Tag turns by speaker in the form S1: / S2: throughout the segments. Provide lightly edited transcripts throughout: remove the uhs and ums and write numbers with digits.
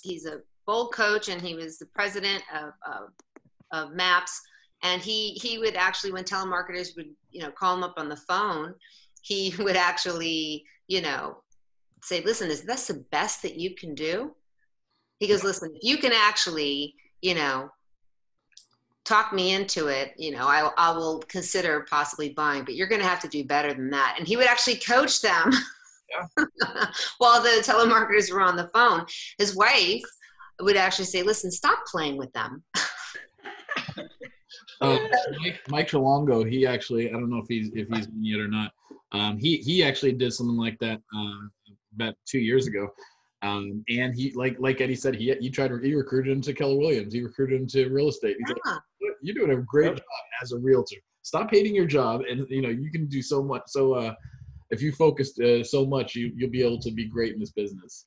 S1: he's a bowl coach, and he was the president of MAPS. And he would actually, when telemarketers would, call him up on the phone, he would actually, say, listen, is this the best that you can do? He goes, listen, if you can actually, talk me into it, I will consider possibly buying, but you're going to have to do better than that. And he would actually coach them while the telemarketers were on the phone. His wife would actually say, listen, stop playing with them.
S2: Mike Trelongo, he actually, I don't know if he's in yet or not. He actually did something like that about 2 years ago. And he, like Eddie said, he recruited him to Keller Williams. He recruited him to real estate. He's like, you're doing a great job as a realtor. Stop hating your job, and you can do so much. So if you focus so much, you'll be able to be great in this business.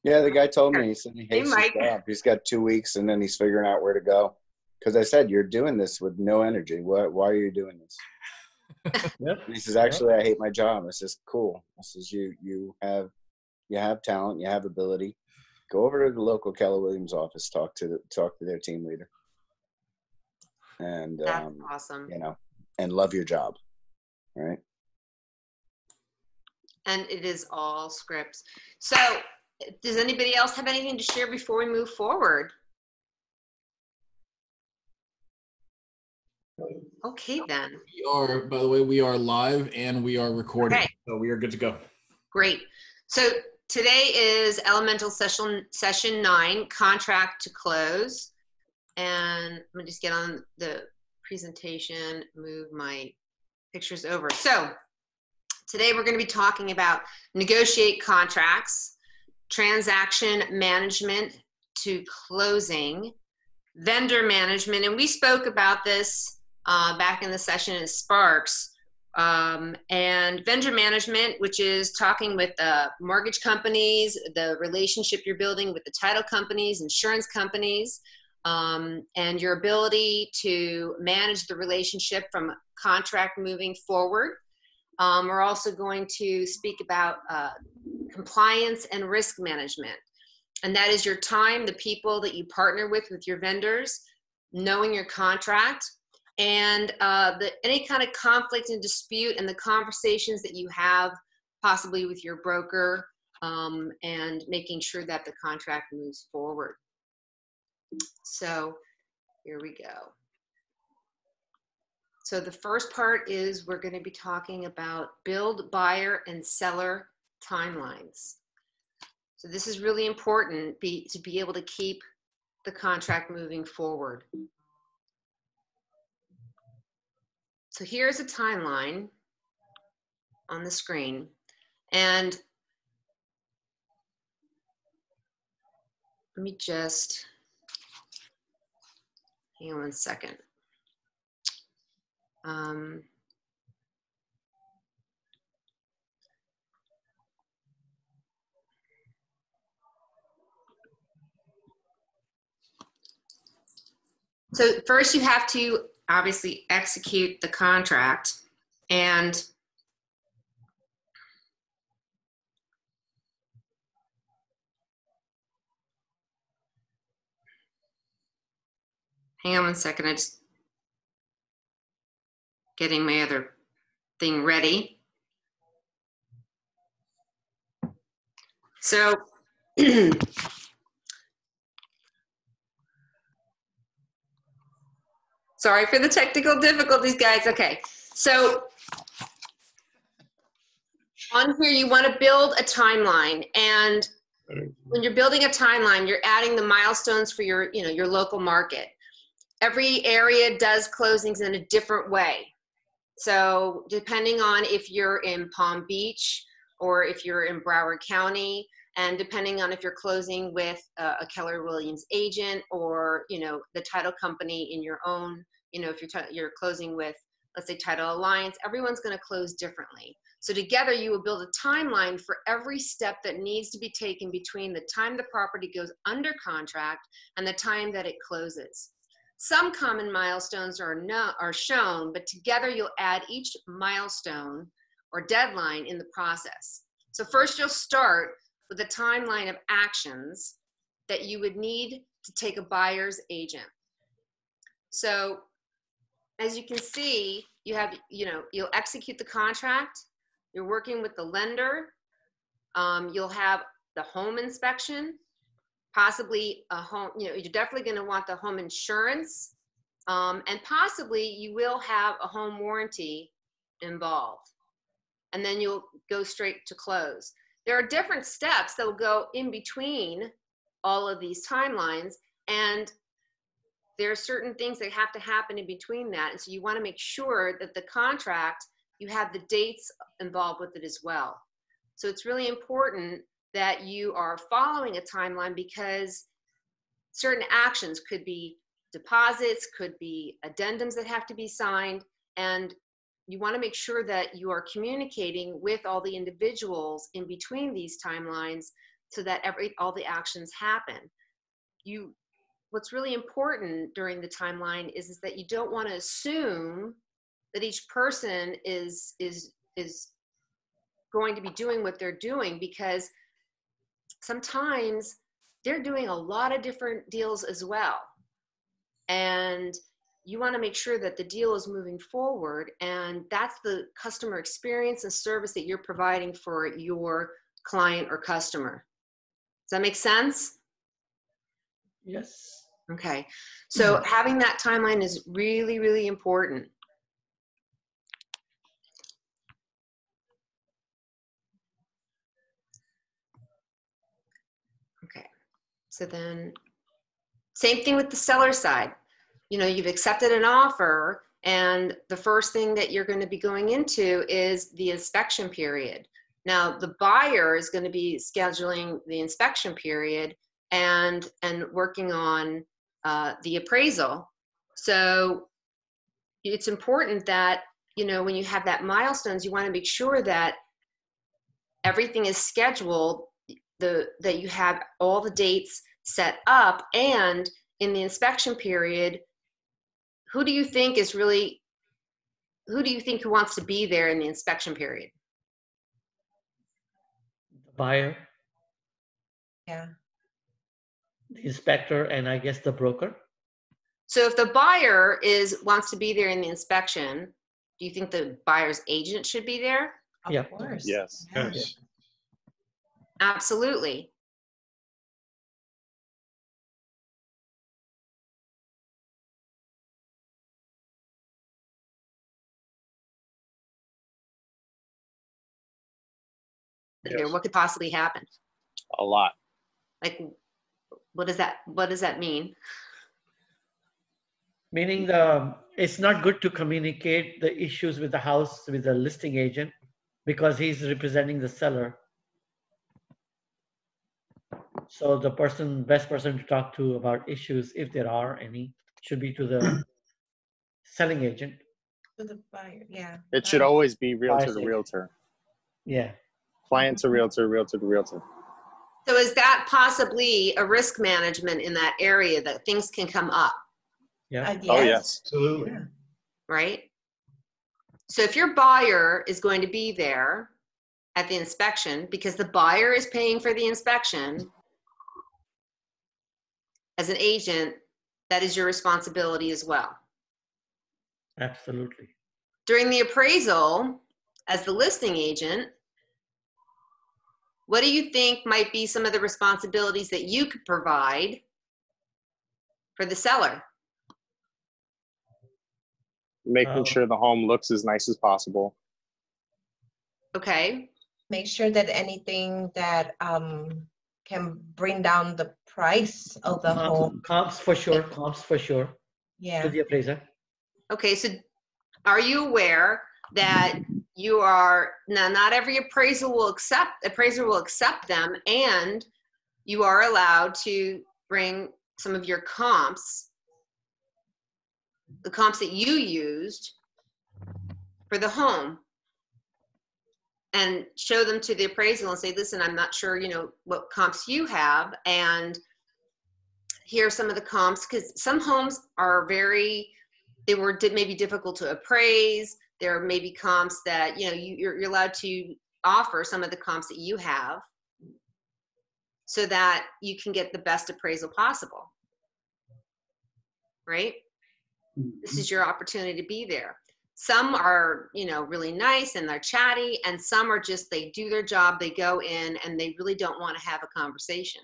S3: Yeah, the guy told me, he said he hates his job. He's got 2 weeks, and then he's figuring out where to go. Because I said, you're doing this with no energy. Why are you doing this?
S4: Yep.
S3: And he says, actually, I hate my job. I says, cool. I says, you have talent, you have ability. Go over to the local Keller Williams office, talk to their team leader. And
S1: that's awesome.
S3: And love your job. Right?
S1: And it is all scripts. So does anybody else have anything to share before we move forward? Okay, then.
S2: By the way, we are live and we are recording. Okay. So we are good to go.
S1: Great. So today is elemental session 9, contract to close. And let me just get on the presentation, move my pictures over. So today we're going to be talking about negotiate contracts, transaction management to closing, vendor management. And we spoke about this back in the session in Sparks, and vendor management, which is talking with mortgage companies, the relationship you're building with the title companies, insurance companies, and your ability to manage the relationship from contract moving forward. We're also going to speak about compliance and risk management. And that is your time, the people that you partner with your vendors, knowing your contract, and any kind of conflict and dispute and the conversations that you have possibly with your broker, and making sure that the contract moves forward. So here we go. So the first part is we're going to be talking about build, buyer, and seller timelines. So this is really important to be able to keep the contract moving forward. So here's a timeline on the screen, and let me just hang on one second. So first you have to obviously execute the contract, and hang on one second, I just getting my other thing ready. So sorry for the technical difficulties, guys. Okay, so on here you want to build a timeline, and when you're building a timeline, you're adding the milestones for your, your local market. Every area does closings in a different way. So depending on if you're in Palm Beach or if you're in Broward County, and depending on if you're closing with a Keller Williams agent or, the title company in your own, if you're closing with, let's say, Title Alliance, everyone's going to close differently. So together you will build a timeline for every step that needs to be taken between the time the property goes under contract and the time that it closes. Some common milestones are shown, but together you'll add each milestone or deadline in the process. So first you'll start with a timeline of actions that you would need to take a buyer's agent. So as you can see, you have, you'll execute the contract, you're working with the lender, you'll have the home inspection, possibly a home, you're definitely going to want the home insurance, and possibly you will have a home warranty involved. And then you'll go straight to close. There are different steps that will go in between all of these timelines, and there are certain things that have to happen in between that. And so you want to make sure that the contract, you have the dates involved with it as well. So it's really important that you are following a timeline, because certain actions could be deposits, could be addendums that have to be signed, and you want to make sure that you are communicating with all the individuals in between these timelines so that all the actions happen. What's really important during the timeline is that you don't want to assume that each person is going to be doing what they're doing, because sometimes they're doing a lot of different deals as well. And you want to make sure that the deal is moving forward, and that's the customer experience and service that you're providing for your client or customer. Does that make sense?
S4: Yes.
S1: Okay. So having that timeline is really, really important. Okay. So then same thing with the seller side. You've accepted an offer, and the first thing that you're going to be going into is the inspection period. Now, the buyer is going to be scheduling the inspection period and working on the appraisal. So it's important that, when you have that milestones, you want to make sure that everything is scheduled, that you have all the dates set up, and in the inspection period, who do you think who wants to be there in the inspection period?
S4: The buyer.
S5: Yeah.
S4: The inspector, and I guess the broker.
S1: So if the buyer wants to be there in the inspection, do you think the buyer's agent should be there?
S4: Yeah.
S5: Of course.
S3: Yes.
S5: Yes.
S1: Absolutely. Here, what could possibly happen?
S3: A lot.
S1: Like, what does that mean?
S4: Meaning it's not good to communicate the issues with the house with the listing agent, because he's representing the seller. So the best person to talk to about issues, if there are any, should be to the selling agent.
S5: To the buyer, yeah.
S6: It should always be realtor to
S4: Buyer.
S6: realtor.
S4: Yeah.
S6: Client to realtor, realtor to realtor.
S1: So is that possibly a risk management in that area, that things can come up,
S4: Yeah.
S5: Yes.
S6: Oh, yes.
S4: Absolutely.
S5: Yeah.
S1: right? So if your buyer is going to be there at the inspection, because the buyer is paying for the inspection, as an agent, that is your responsibility as well.
S4: Absolutely.
S1: During the appraisal, as the listing agent, what do you think might be some of the responsibilities that you could provide for the seller?
S6: Making sure the home looks as nice as possible.
S1: Okay.
S5: Make sure that anything that can bring down the price of the home.
S4: Comps for sure. Comps for sure.
S5: Yeah.
S4: To the appraiser.
S1: Okay, so are you aware that you are, now not every appraiser will accept them, and you are allowed to bring some of your comps, the comps that you used for the home, and show them to the appraisal and say, listen, I'm not sure, what comps you have, and here are some of the comps, because some homes are maybe difficult to appraise. There may be comps that, you're allowed to offer some of the comps that you have. so that you can get the best appraisal possible, right? This is your opportunity to be there. Some are, you know, really nice and they're chatty, and some are just, they do their job, they go in and they really don't want to have a conversation.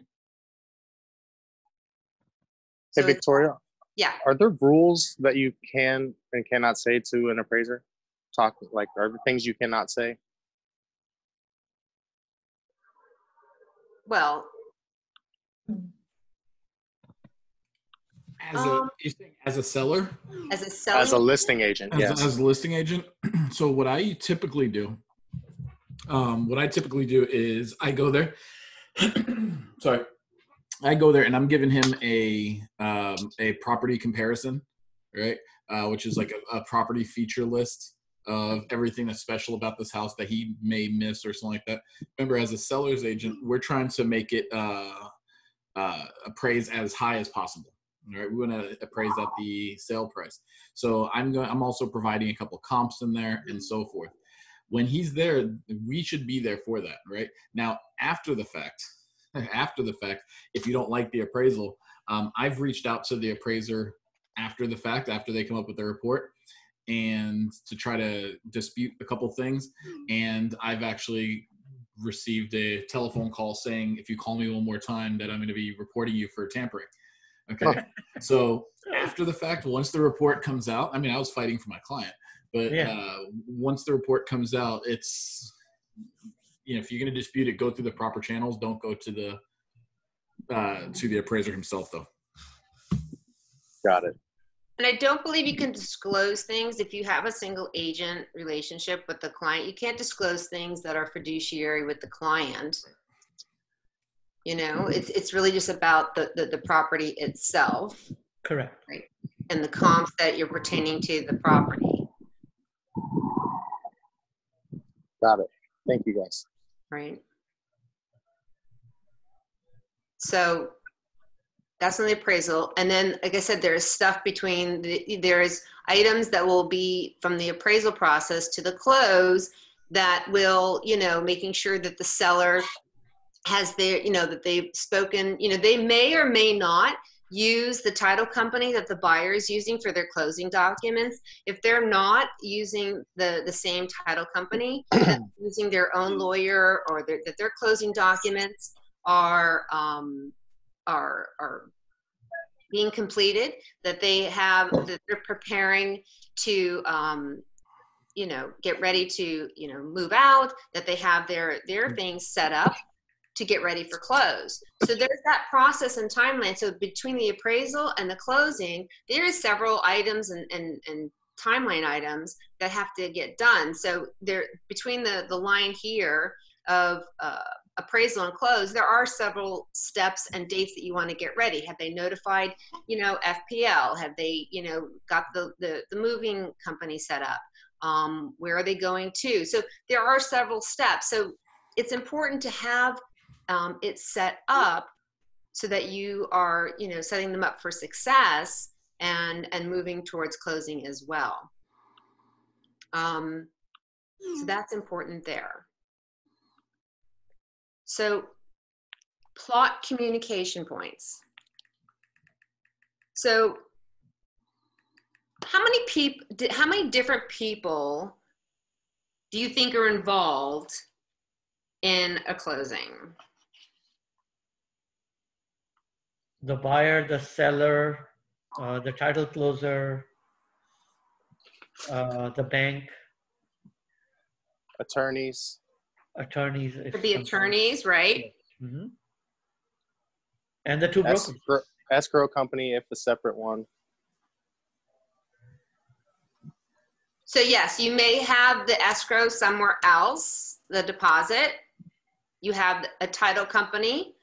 S6: Hey,
S1: So
S6: Victoria,
S1: yeah.
S6: are there rules that you can and cannot say to an appraiser? Are there things you cannot say?
S1: Well,
S2: as a seller,
S1: as a selling,
S6: As a listing agent, yes.
S2: as a listing agent. So what I typically do is I go there. Sorry, I go there and I'm giving him a property comparison, right? Which is like a property feature list of everything that's special about this house that he may miss or something like that. Remember, as a seller's agent, we're trying to make it appraise as high as possible. All right, we want to appraise at the sale price. So I'm also providing a couple comps in there and so forth. When he's there, we should be there for that, right? Now, after the fact, if you don't like the appraisal, I've reached out to the appraiser after the fact, after they come up with their report, and to try to dispute a couple things. And I've actually received a telephone call saying, if you call me one more time, that I'm going to be reporting you for tampering. Okay. So after the fact, once the report comes out, I mean, I was fighting for my client, but once the report comes out, it's, you know, if you're going to dispute it, go through the proper channels. Don't go to the appraiser himself, though.
S6: Got it.
S1: and I don't believe you can disclose things if you have a single agent relationship with the client. You can't disclose things that are fiduciary with the client. You know, it's really just about the property itself.
S4: Correct.
S1: Right? And the comps that you're pertaining to the property.
S6: Got it. Thank you, guys.
S1: Right. So that's on the appraisal. And then, like I said, there's stuff between there's items that will be from the appraisal process to the close that will, you know, making sure that the seller has their, you know, that they've spoken, you know, they may or may not use the title company that the buyer is using for their closing documents. If they're not using the same title company, using their own lawyer, or that their closing documents are being completed, that they have, that they're preparing to, you know, get ready to, you know, move out, that they have their things set up to get ready for close. So there's that process and timeline. So between the appraisal and the closing, there is several items and timeline items that have to get done. So there, between the line here of appraisal and close, there are several steps and dates that you want to get ready. Have they notified, you know, FPL? Have they, you know, got the moving company set up? Where are they going to? So there are several steps. So it's important to have it set up so that you are, you know, setting them up for success and moving towards closing as well. So that's important there. So plot communication points. So how many different people do you think are involved in a closing?
S4: The buyer, the seller, the title closer, the bank,
S6: Attorneys.
S1: Could be attorneys, right?
S4: Mm-hmm. And the two brokers.
S6: Escrow company, if a separate one.
S1: So yes, you may have the escrow somewhere else, the deposit. You have a title company,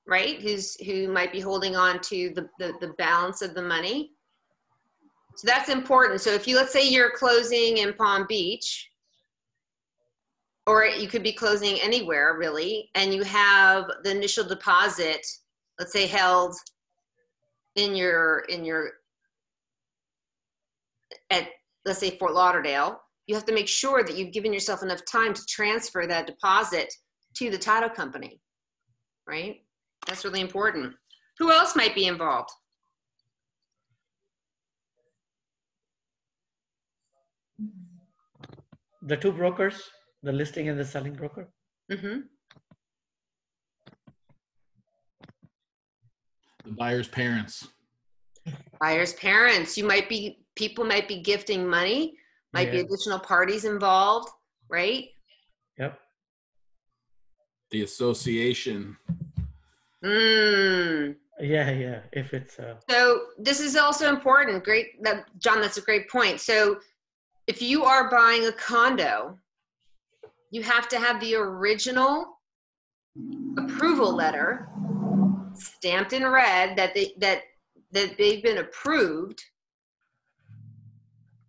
S1: right, who might be holding on to the balance of the money. So that's important. So if you, let's say you're closing in Palm Beach, or you could be closing anywhere really, and you have the initial deposit, let's say held in your at, let's say, Fort Lauderdale, you have to make sure that you've given yourself enough time to transfer that deposit to the title company, right? That's really important. Who else might be involved?
S4: The two brokers, the listing and the selling broker.
S1: Mm-hmm.
S2: The buyer's parents.
S1: Buyer's parents. People might be gifting money, might be additional parties involved, right?
S4: Yep.
S2: The association.
S4: Yeah. If it's
S1: So this is also important. Great, John, that's a great point. So if you are buying a condo, you have to have the original approval letter stamped in red that they've been approved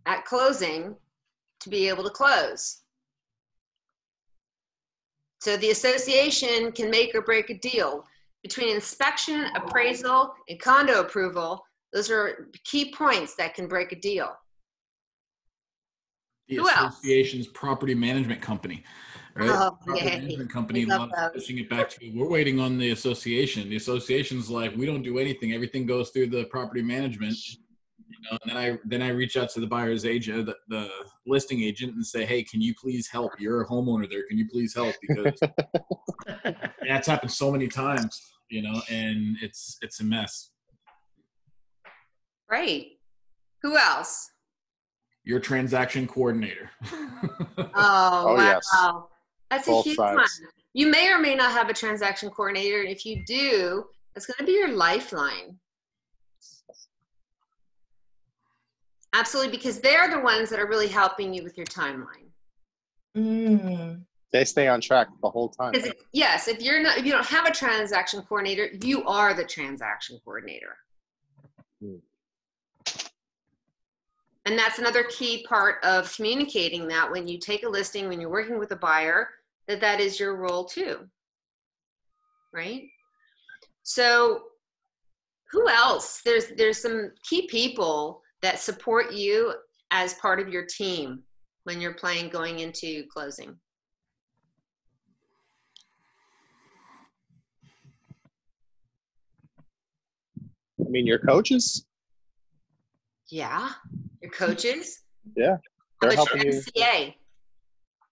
S1: at closing to be able to close. So the association can make or break a deal. Between inspection, appraisal, and condo approval, those are key points that can break a deal.
S2: The
S1: Who else?
S2: association's property management company, right?
S1: Oh,
S2: Property
S1: yay.
S2: management company
S1: We love
S2: loves pushing it back to, we're waiting on the association. The association's like, we don't do anything. Everything goes through the property management. And then I reach out to the buyer's agent, the listing agent, and say, hey, can you please help? You're a homeowner there. Can you please help? Because that's happened so many times, and it's a mess.
S1: Right. Who else?
S2: Your transaction coordinator.
S1: Oh, wow.
S6: Yes.
S1: That's
S6: Both
S1: a huge
S6: sides.
S1: one. You may or may not have a transaction coordinator. If you do, that's going to be your lifeline. Absolutely, because they're the ones that are really helping you with your timeline.
S6: They stay on track the whole time.
S1: Yes, if you don't have a transaction coordinator, you are the transaction coordinator. And that's another key part of communicating that when you take a listing, when you're working with a buyer, that is your role too, right? So who else? There's some key people that support you as part of your team when you're going into closing.
S6: I mean, your coaches?
S1: Yeah, your coaches?
S6: Yeah.
S1: How
S6: They're
S1: about
S6: helping
S1: your
S6: you.
S1: MCA?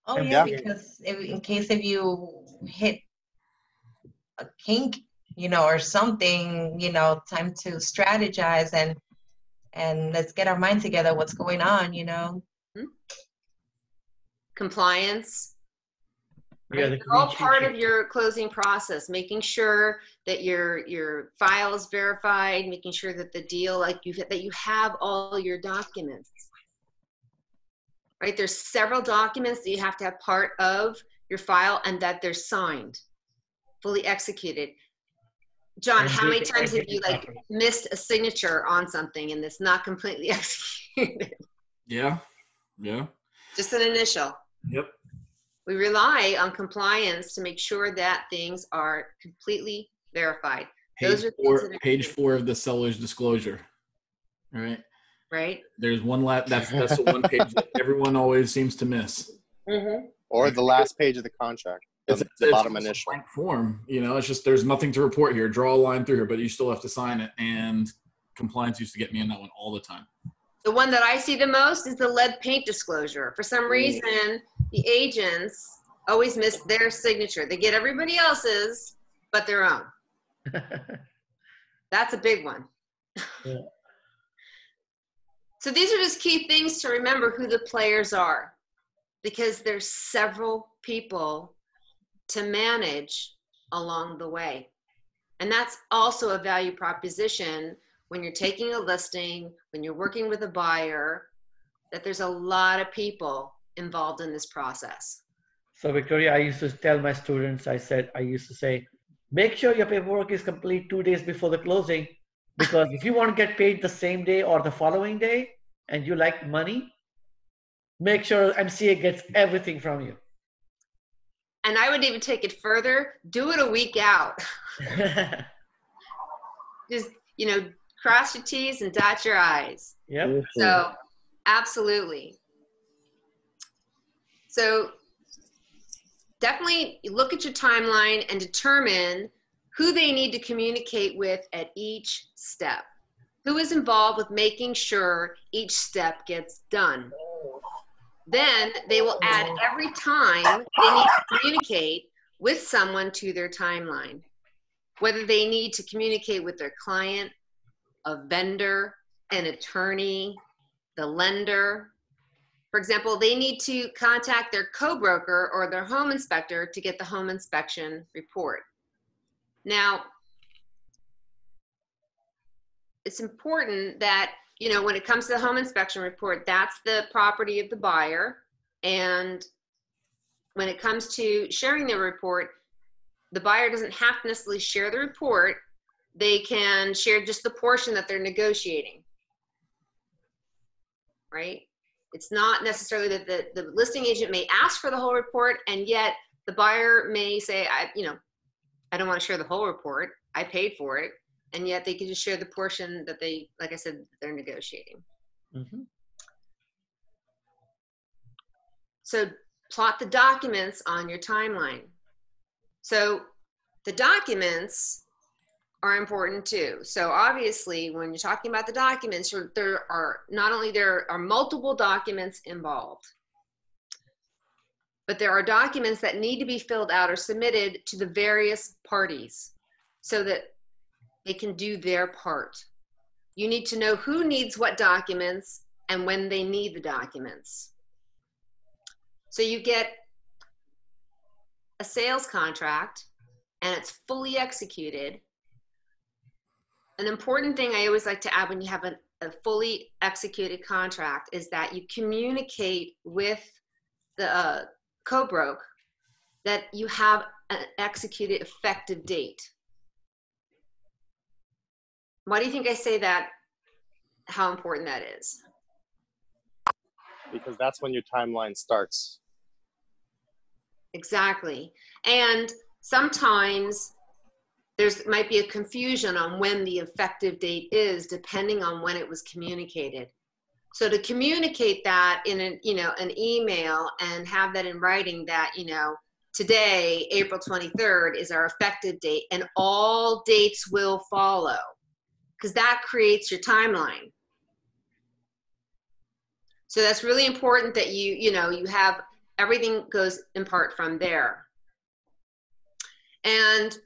S5: Oh
S4: Yeah.
S5: yeah, because in case if you hit a kink, or something, time to strategize and let's get our mind together. What's going on,
S1: Compliance.
S4: Yeah,
S1: Right? They're all part of your closing process, making sure that your file is verified, making sure that the deal, that you have all your documents. Right? There's several documents that you have to have part of your file and that they're signed, fully executed. John, how many times have you missed a signature on something and it's not completely executed?
S2: Yeah.
S1: Just an initial.
S2: Yep.
S1: We rely on compliance to make sure that things are completely verified.
S2: Page 4 of the seller's disclosure. Right.
S1: Right.
S2: There's one that's the one page that everyone always seems to miss.
S1: Mm-hmm.
S6: Or the last page of the contract.
S2: It's
S6: the bottom initial.
S2: Blank form. It's just there's nothing to report here. Draw a line through here, but you still have to sign it. And compliance used to get me in that one all the time.
S1: The one that I see the most is the lead paint disclosure. For some reason, the agents always miss their signature. They get everybody else's, but their own. That's a big one.
S4: Yeah.
S1: So these are just key things to remember who the players are, because there's several people to manage along the way. And that's also a value proposition when you're taking a listing, when you're working with a buyer, that there's a lot of people involved in this process.
S4: So Victoria, I used to tell my students, I used to say, make sure your paperwork is complete 2 days before the closing, because if you want to get paid the same day or the following day and you like money, make sure MCA gets everything from you.
S1: And I would even take it further, do it a week out. Just, cross your T's and dot your I's.
S4: Yep.
S1: So absolutely. So definitely look at your timeline and determine who they need to communicate with at each step, who is involved with making sure each step gets done. Then they will add every time they need to communicate with someone to their timeline, whether they need to communicate with their client, a vendor, an attorney, the lender. For example, they need to contact their co-broker or their home inspector to get the home inspection report. Now, it's important that, you know, when it comes to the home inspection report, that's the property of the buyer. And when it comes to sharing the report, the buyer doesn't have to necessarily share the report. They can share just the portion that they're negotiating, right? It's not necessarily that the listing agent may ask for the whole report, and yet the buyer may say, I don't want to share the whole report. I paid for it. And yet they can just share the portion that they, like I said, they're negotiating.
S4: Mm-hmm.
S1: So plot the documents on your timeline. So the documents are important too. So obviously when you're talking about the documents, there are multiple documents involved, but there are documents that need to be filled out or submitted to the various parties so that they can do their part. You need to know who needs what documents and when they need the documents. So you get a sales contract and it's fully executed. An important thing I always like to add when you have a fully executed contract is that you communicate with the co-broke that you have an executed effective date. Why do you think I say that? How important that is?
S6: Because that's when your timeline starts.
S1: Exactly. And sometimes might be a confusion on when the effective date is, depending on when it was communicated. So to communicate that in an email and have that in writing that, today, April 23rd is our effective date and all dates will follow, because that creates your timeline. So that's really important that you have everything goes in part from there. And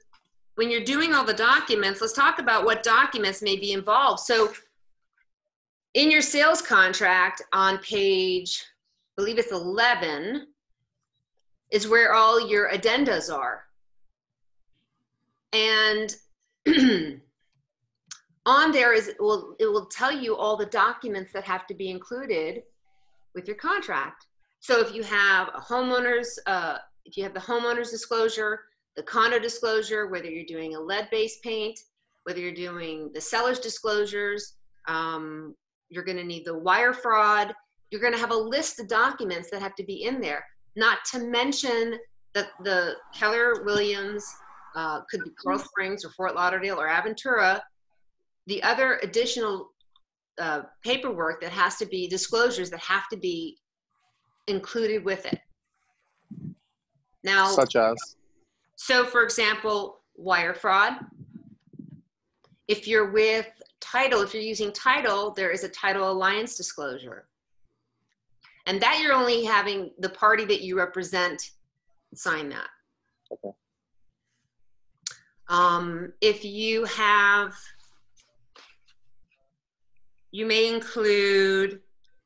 S1: when you're doing all the documents, let's talk about what documents may be involved. So in your sales contract on page, I believe it's 11, is where all your addendas are. And on there it will tell you all the documents that have to be included with your contract. So if you have the homeowner's disclosure, the condo disclosure, whether you're doing a lead-based paint, whether you're doing the seller's disclosures, you're going to need the wire fraud. You're going to have a list of documents that have to be in there, not to mention that the Keller Williams, could be Coral Springs or Fort Lauderdale or Aventura, the other additional paperwork that has to be, disclosures that have to be included with it. Now,
S6: such as?
S1: So for example, wire fraud. If you're with title, if you're using title, there is a title alliance disclosure. And that you're only having the party that you represent sign that.
S6: Okay.
S1: If you have, you may include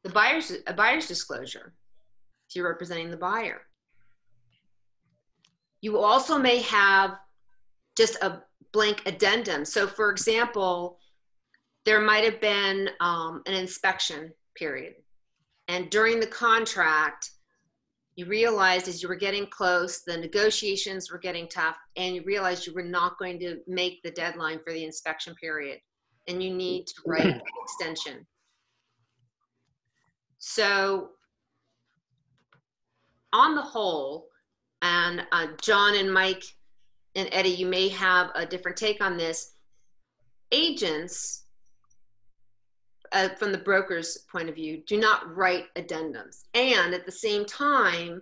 S1: a buyer's disclosure if you're representing the buyer. You also may have just a blank addendum. So for example, there might have been an inspection period. And during the contract, you realized as you were getting close, the negotiations were getting tough, and you realized you were not going to make the deadline for the inspection period. And you need to write an extension. So on the whole, and John and Mike and Eddie, you may have a different take on this. Agents, from the broker's point of view, do not write addendums. And at the same time,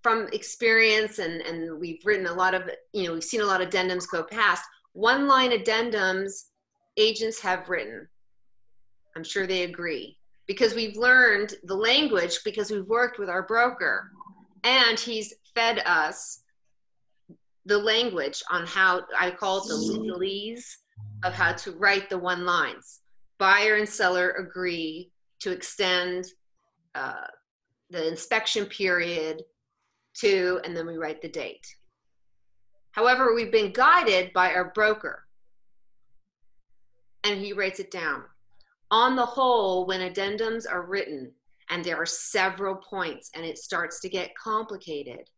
S1: from experience, and we've written a lot of, we've seen a lot of addendums go past. One line addendums agents have written. I'm sure they agree, because we've learned the language, because we've worked with our broker, and he's fed us the language on how, I call it the legalese of how to write the one lines. Buyer and seller agree to extend the inspection period to, and then we write the date. However, we've been guided by our broker, and he writes it down. On the whole, when addendums are written and there are several points and it starts to get complicated,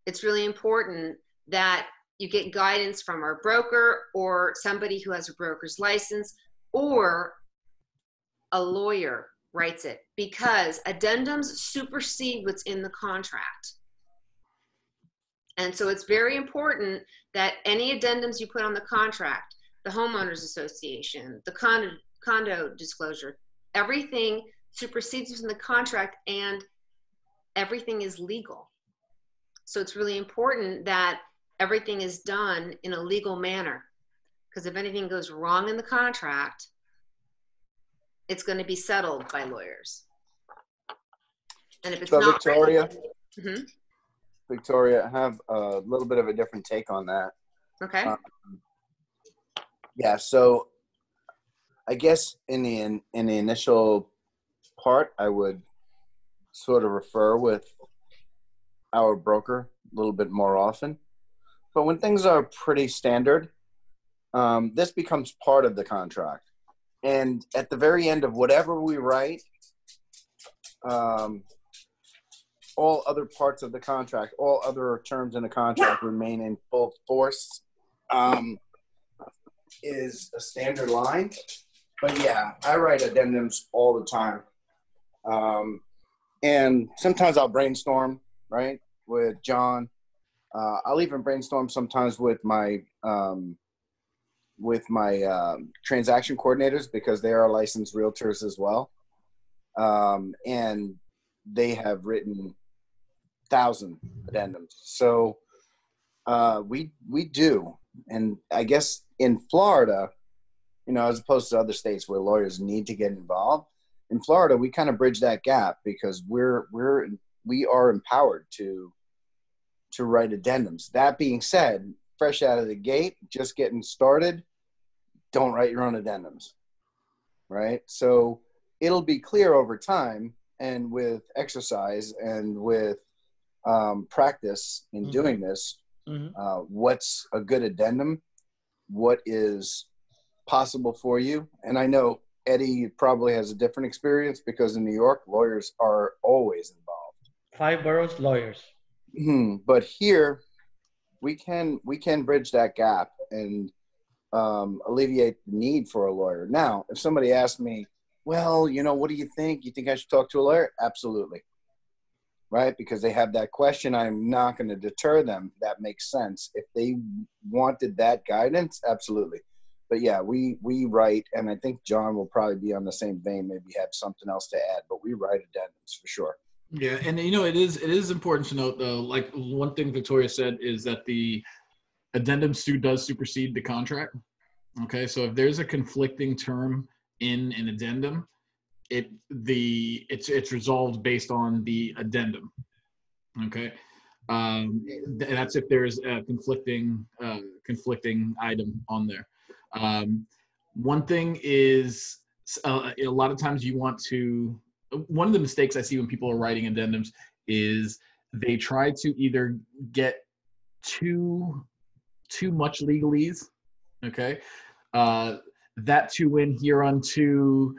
S1: it's really important that you get guidance from our broker or somebody who has a broker's license, or a lawyer writes it, because addendums supersede what's in the contract. And so it's very important that any addendums you put on the contract, the homeowners association, the condo disclosure, everything supersedes what's in the contract, and everything is legal. So it's really important that everything is done in a legal manner, because if anything goes wrong in the contract, it's going to be settled by lawyers. And if it's
S3: so
S1: not
S3: Victoria,
S1: mm-hmm.
S3: Victoria, I have a little bit of a different take on that.
S1: Okay.
S3: Yeah, so I guess in the initial part, I would sort of refer with our broker a little bit more often. But when things are pretty standard, this becomes part of the contract. And at the very end of whatever we write, all other parts of the contract, all other terms in the contract remain in full force, is a standard line. But yeah, I write addendums all the time. And sometimes I'll brainstorm, right, with John. I'll even brainstorm sometimes with my transaction coordinators, because they are licensed realtors as well. And they have written 1,000 addendums. So we do. And I guess in Florida, as opposed to other states where lawyers need to get involved, in Florida, we kind of bridge that gap, because we are empowered to write addendums. That being said, fresh out of the gate, just getting started, don't write your own addendums, right? So it'll be clear over time, and with exercise and with practice in doing this, what's a good addendum, what is possible for you. And I know Eddie probably has a different experience, because in New York, lawyers are always involved.
S4: 5 boroughs, lawyers.
S3: But here, we can bridge that gap and alleviate the need for a lawyer. Now, if somebody asks me, well, what do you think? You think I should talk to a lawyer? Absolutely. Right? Because they have that question. I'm not going to deter them. That makes sense. If they wanted that guidance, absolutely. But yeah, we write, and I think John will probably be on the same vein, maybe have something else to add, but we write addendums for sure.
S2: Yeah, and it is important to note, though, like one thing Victoria said is that the addendum does supersede the contract. Okay, so if there's a conflicting term in an addendum, it's resolved based on the addendum. Okay, that's if there's a conflicting item on there. One thing is a lot of times you want to. One of the mistakes I see when people are writing addendums is they try to either get too much legalese. Okay, that to win here unto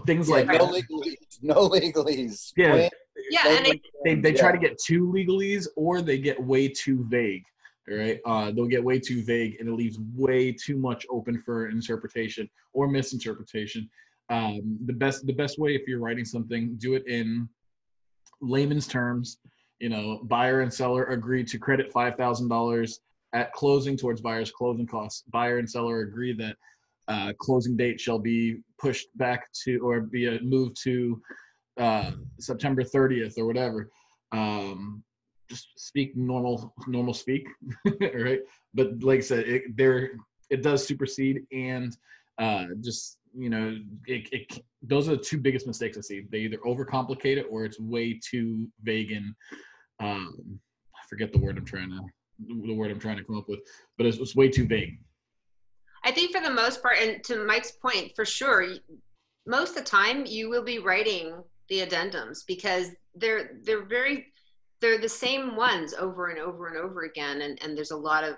S2: things like
S3: no legalese. No legalese.
S2: Yeah.
S1: Yeah,
S2: and they try to get too legalese, or they get way too vague. Right? They'll get way too vague, and it leaves way too much open for interpretation or misinterpretation. The best way, if you're writing something, do it in layman's terms. Buyer and seller agreed to credit $5,000 at closing towards buyer's closing costs. Buyer and seller agree that closing date shall be pushed back to, or be moved to September 30th or whatever. just speak normal speak, right? But like I said, it does supersede, and just those are the two biggest mistakes I see. They either overcomplicate it or it's way too vague and I forget the word I'm trying to come up with, but it's way too vague.
S1: I think for the most part, and to Mike's point, for sure, most of the time you will be writing the addendums because they're the same ones over and over and over again, and there's a lot of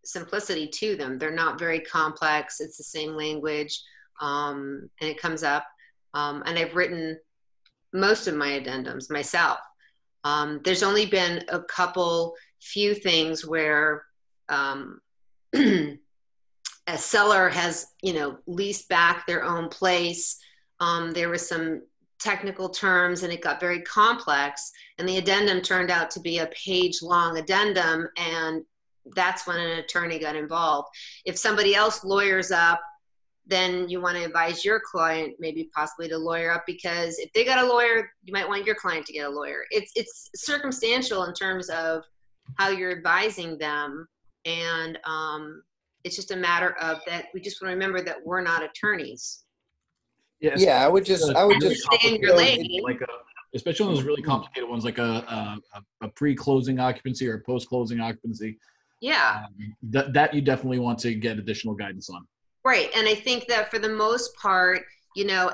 S1: simplicity to them. They're not very complex. It's the same language, and it comes up. And I've written most of my addendums myself. There's only been a few things where a seller has, leased back their own place. There was some technical terms and it got very complex, and the addendum turned out to be a page-long addendum, and that's when an attorney got involved. If somebody else lawyers up, then you want to advise your client maybe possibly to lawyer up, because if they got a lawyer, you might want your client to get a lawyer. It's circumstantial in terms of how you're advising them, and it's just a matter of that. We just want to remember that we're not attorneys.
S3: Yeah, I would just
S1: stay in your lane.
S2: Especially on those really complicated ones, like a pre-closing occupancy or a post-closing occupancy.
S1: Yeah.
S2: That you definitely want to get additional guidance on.
S1: Right. And I think that for the most part,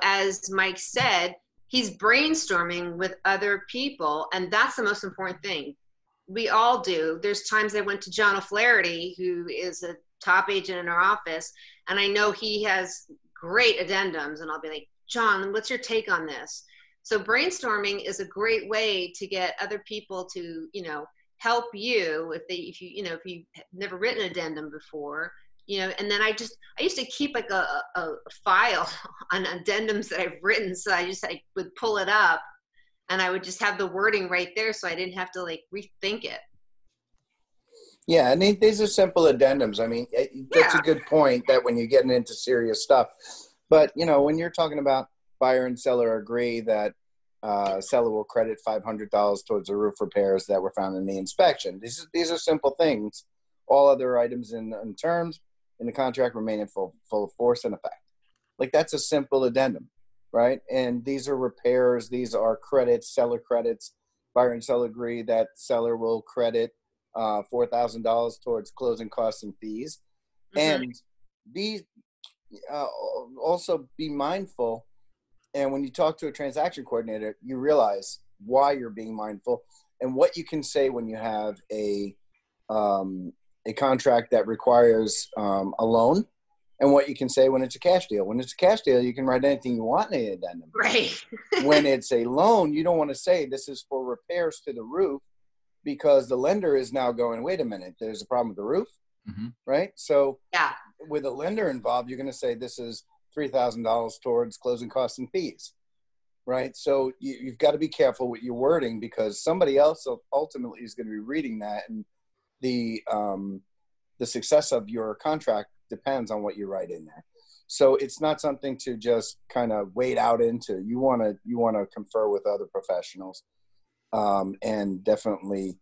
S1: as Mike said, he's brainstorming with other people, and that's the most important thing. We all do. There's times I went to John O'Flaherty, who is a top agent in our office, and I know he has great addendums, and I'll be like, John, what's your take on this? So brainstorming is a great way to get other people to, help you if you've never written an addendum before, and then I used to keep like a file on addendums that I've written. So I would pull it up and I would just have the wording right there, so I didn't have to rethink it.
S3: Yeah, and these are simple addendums. I mean, that's a good point, that when you're getting into serious stuff. But, when you're talking about buyer and seller agree that seller will credit $500 towards the roof repairs that were found in the inspection. These are simple things. All other items in terms in the contract remain in full force and effect. That's a simple addendum, right? And these are repairs. These are credits, seller credits. Buyer and seller agree that seller will credit $4,000 towards closing costs and fees. Mm-hmm. And also be mindful. And when you talk to a transaction coordinator, you realize why you're being mindful and what you can say when you have a contract that requires a loan, and what you can say when it's a cash deal. When it's a cash deal, you can write anything you want in the addendum.
S1: Right.
S3: When it's a loan, you don't want to say this is for repairs to the roof, because the lender is now going, wait a minute, there's a problem with the roof, mm-hmm. right? So yeah, with a lender involved, you're going to say this is $3,000 towards closing costs and fees, right? So you've got to be careful with your wording, because somebody else ultimately is going to be reading that, and the success of your contract depends on what you write in there. So it's not something to just kind of wade out into. You want to confer with other professionals, and definitely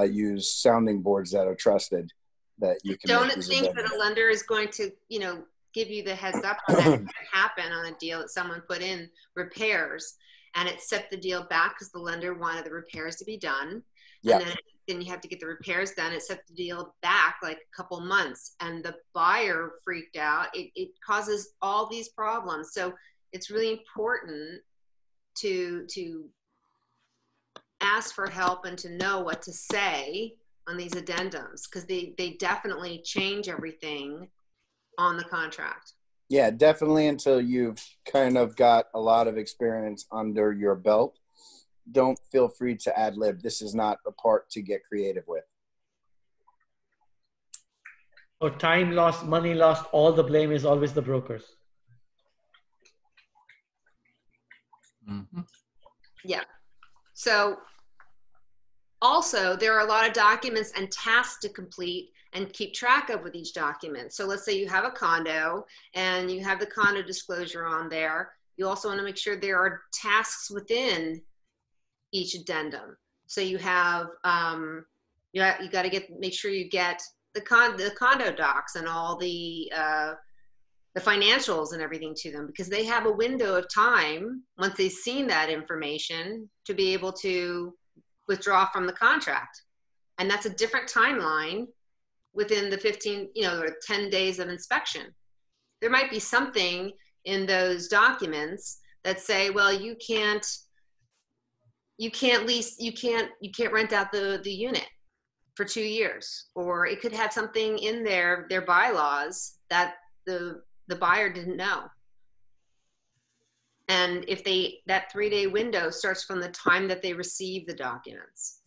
S3: use sounding boards that are trusted, that you can.
S1: Don't think that a lender is going to, give you the heads up on that. It could happen on a deal that someone put in repairs and it set the deal back because the lender wanted the repairs to be done. Yeah. And then you have to get the repairs done. It set the deal back like a couple months, and the buyer freaked out. It causes all these problems. So it's really important to ask for help and to know what to say on these addendums, because they definitely change everything on the contract.
S3: Yeah, definitely, until you've kind of got a lot of experience under your belt. Don't feel free to ad lib. This is not a part to get creative with.
S4: So time lost, money lost, all the blame is always the broker's.
S1: Mm-hmm. Yeah. So also, there are a lot of documents and tasks to complete and keep track of with each document. So let's say you have a condo and you have the condo disclosure on there. You also want to make sure there are tasks within each addendum. So you have, you got to make sure you get the condo docs and all the financials and everything to them, because they have a window of time once they've seen that information to be able to withdraw from the contract. And that's a different timeline within the 15, or 10 days of inspection. There might be something in those documents that say, well, you can't rent out the unit for 2 years, or it could have something in their bylaws that the buyer didn't know. And if that 3-day window starts from the time that they receive the documents.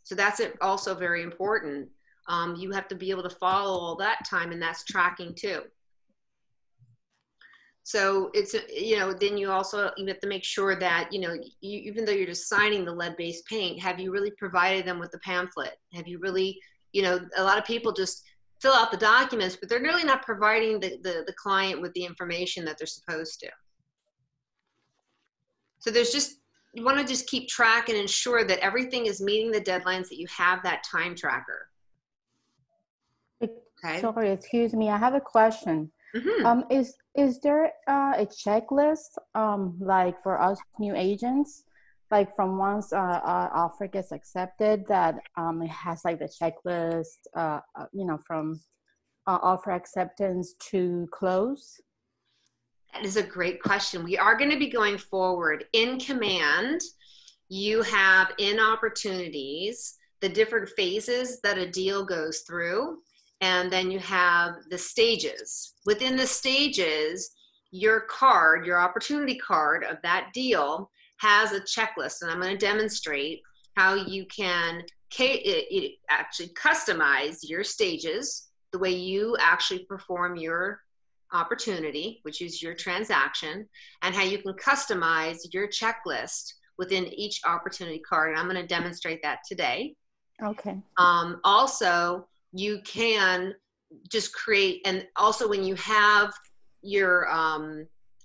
S1: So that's also very important. You have to be able to follow all that time, and that's tracking too. So it's, then you have to make sure that, even though you're just signing the lead-based paint, have you really provided them with the pamphlet? Have you really, a lot of people just fill out the documents, but they're really not providing the client with the information that they're supposed to. So you want to just keep track and ensure that everything is meeting the deadlines, that you have that time tracker. Okay.
S7: Sorry, excuse me. I have a question.
S1: Mm-hmm.
S7: Is there a checklist, like for us new agents, like from once offer gets accepted, that it has like the checklist, from offer acceptance to close?
S1: That is a great question. We are going to be going forward. In Command, you have in Opportunities the different phases that a deal goes through, and then you have the stages. Within the stages, your opportunity card of that deal has a checklist, and I'm going to demonstrate how you can actually customize your stages the way you actually perform your opportunity, which is your transaction, and how you can customize your checklist within each opportunity card. And I'm going to demonstrate that today.
S7: Okay.
S1: Also, you can just create, and also when you have your,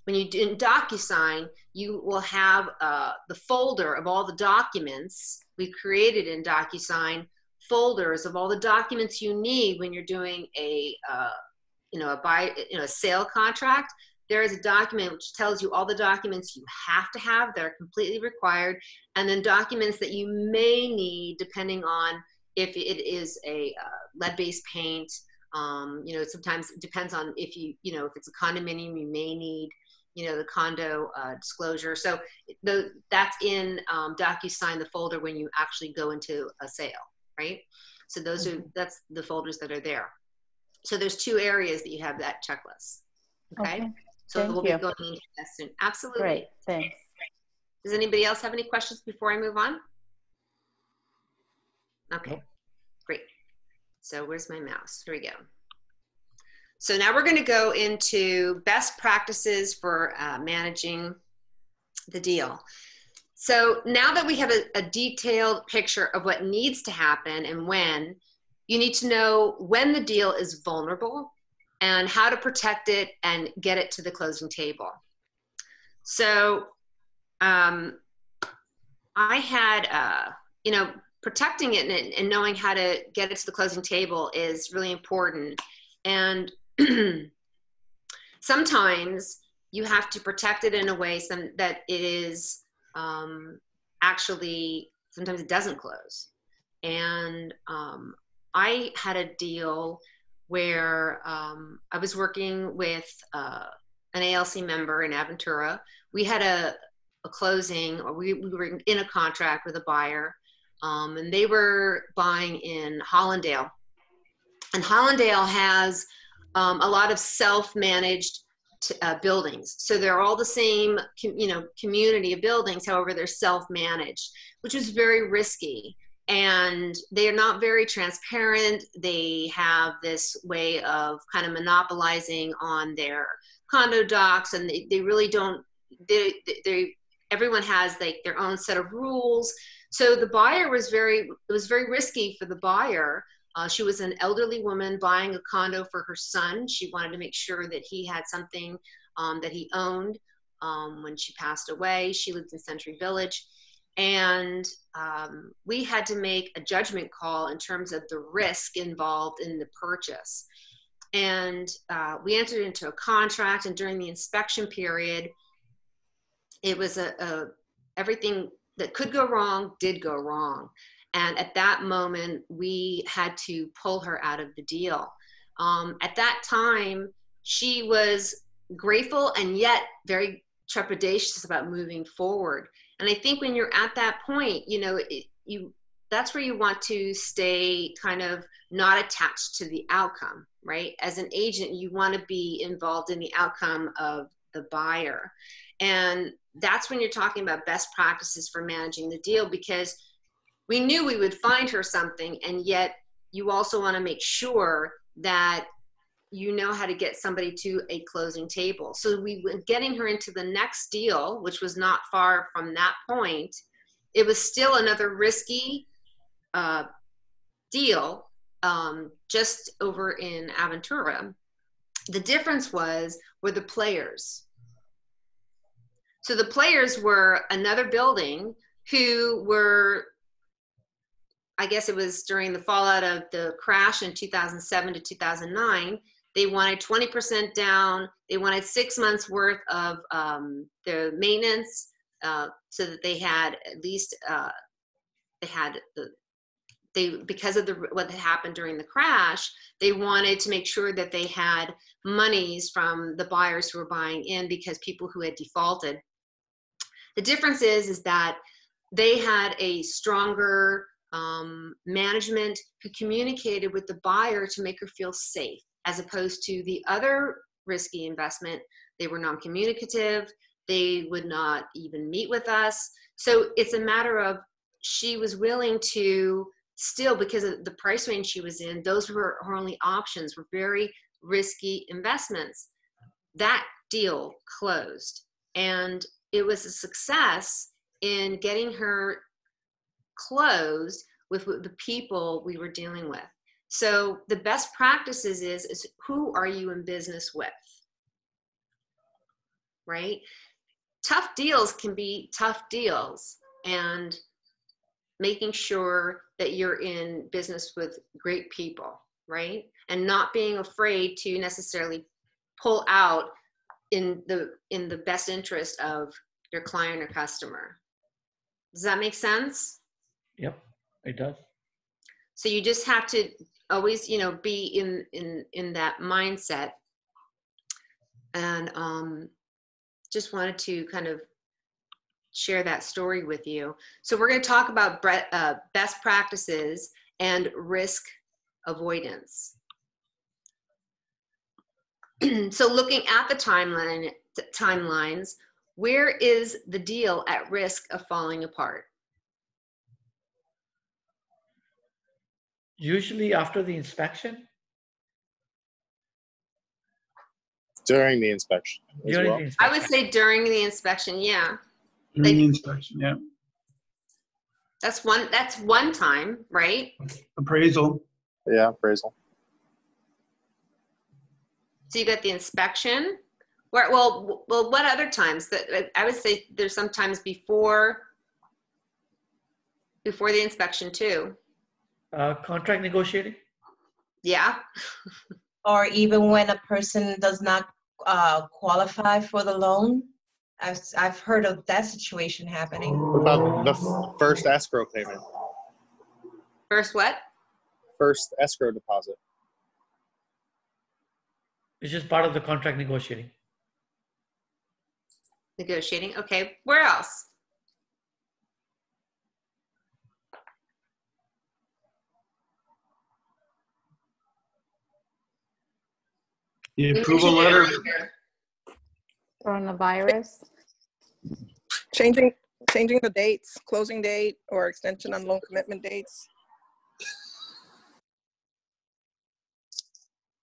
S1: when you in DocuSign, you will have the folder of all the documents we've created in DocuSign, folders of all the documents you need when you're doing a sale contract. There is a document which tells you all the documents you have to have that are completely required, and then documents that you may need depending on if it is a lead-based paint. Sometimes it depends on if if it's a condominium, you may need, the condo disclosure. So that's in DocuSign, the folder when you actually go into a sale, right? So that's the folders that are there. So there's 2 areas that you have that checklist. Okay. So we'll be going into that soon. Absolutely.
S7: Great. Thanks.
S1: Does anybody else have any questions before I move on? Okay. Nope. Great. So where's my mouse? Here we go. So now we're going to go into best practices for managing the deal. So now that we have a detailed picture of what needs to happen and when, you need to know when the deal is vulnerable and how to protect it and get it to the closing table. So I had, protecting it and knowing how to get it to the closing table is really important. And sometimes you have to protect it in a way that it is actually, sometimes it doesn't close. And I had a deal where I was working with an ALC member in Aventura. We had a closing, or we were in a contract with a buyer, and they were buying in Hollandale. And Hollandale has a lot of self-managed buildings. So they're all the same, community of buildings. However, they're self-managed, which was very risky. And they are not very transparent. They have this way of kind of monopolizing on their condo docs, and they really don't, everyone has like their own set of rules. So the buyer it was very risky for the buyer. She was an elderly woman buying a condo for her son. She wanted to make sure that he had something that he owned when she passed away. She lived in Century Village. And we had to make a judgment call in terms of the risk involved in the purchase. And we entered into a contract, and during the inspection period, it was everything that could go wrong did go wrong. And at that moment, we had to pull her out of the deal. At that time, she was grateful and yet very trepidatious about moving forward. And I think when you're at that point, you know, that's where you want to stay kind of not attached to the outcome, right? As an agent, you want to be involved in the outcome of the buyer. And that's when you're talking about best practices for managing the deal, because we knew we would find her something, and yet you also want to make sure that you know how to get somebody to a closing table. So we were getting her into the next deal, which was not far from that point. It was still another risky deal, just over in Aventura. The difference were the players. So the players were another building who were, I guess it was during the fallout of the crash in 2007 to 2009, they wanted 20% down. They wanted 6 months worth of their maintenance, so that they had at least, because of what had happened during the crash, they wanted to make sure that they had monies from the buyers who were buying in, because people who had defaulted. The difference is that they had a stronger management who communicated with the buyer to make her feel safe, as opposed to the other risky investment. They were non-communicative. They would not even meet with us. So it's a matter of, she was willing to still, because of the price range she was in, those were her only options, were very risky investments. That deal closed, and it was a success in getting her closed with the people we were dealing with. So the best practices is who are you in business with, right? Tough deals can be tough deals, and making sure that you're in business with great people, right? And not being afraid to necessarily pull out in the best interest of your client or customer. Does that make sense?
S4: Yep, it does.
S1: So you just have to always, you know, be in that mindset. And just wanted to kind of share that story with you. So we're going to talk about best practices and risk avoidance. So looking at the timelines, where is the deal at risk of falling apart?
S4: Usually after the inspection.
S6: During the inspection as
S4: During
S6: well.
S4: the inspection.
S1: I would say during the inspection, yeah.
S8: During the inspection, yeah.
S1: That's one time, right?
S8: Appraisal.
S6: Yeah, appraisal.
S1: So you got the inspection. Well, what other times? That I would say there's sometimes before the inspection too.
S4: Contract negotiating.
S1: Yeah.
S5: Or even when a person does not qualify for the loan. I've heard of that situation happening.
S6: What about the first escrow payment?
S1: First what?
S6: First escrow deposit.
S4: It's just part of the contract negotiating.
S1: Negotiating. Okay. Where else?
S8: The approval letter.
S7: Coronavirus.
S9: Changing the dates, closing date or extension on loan commitment dates.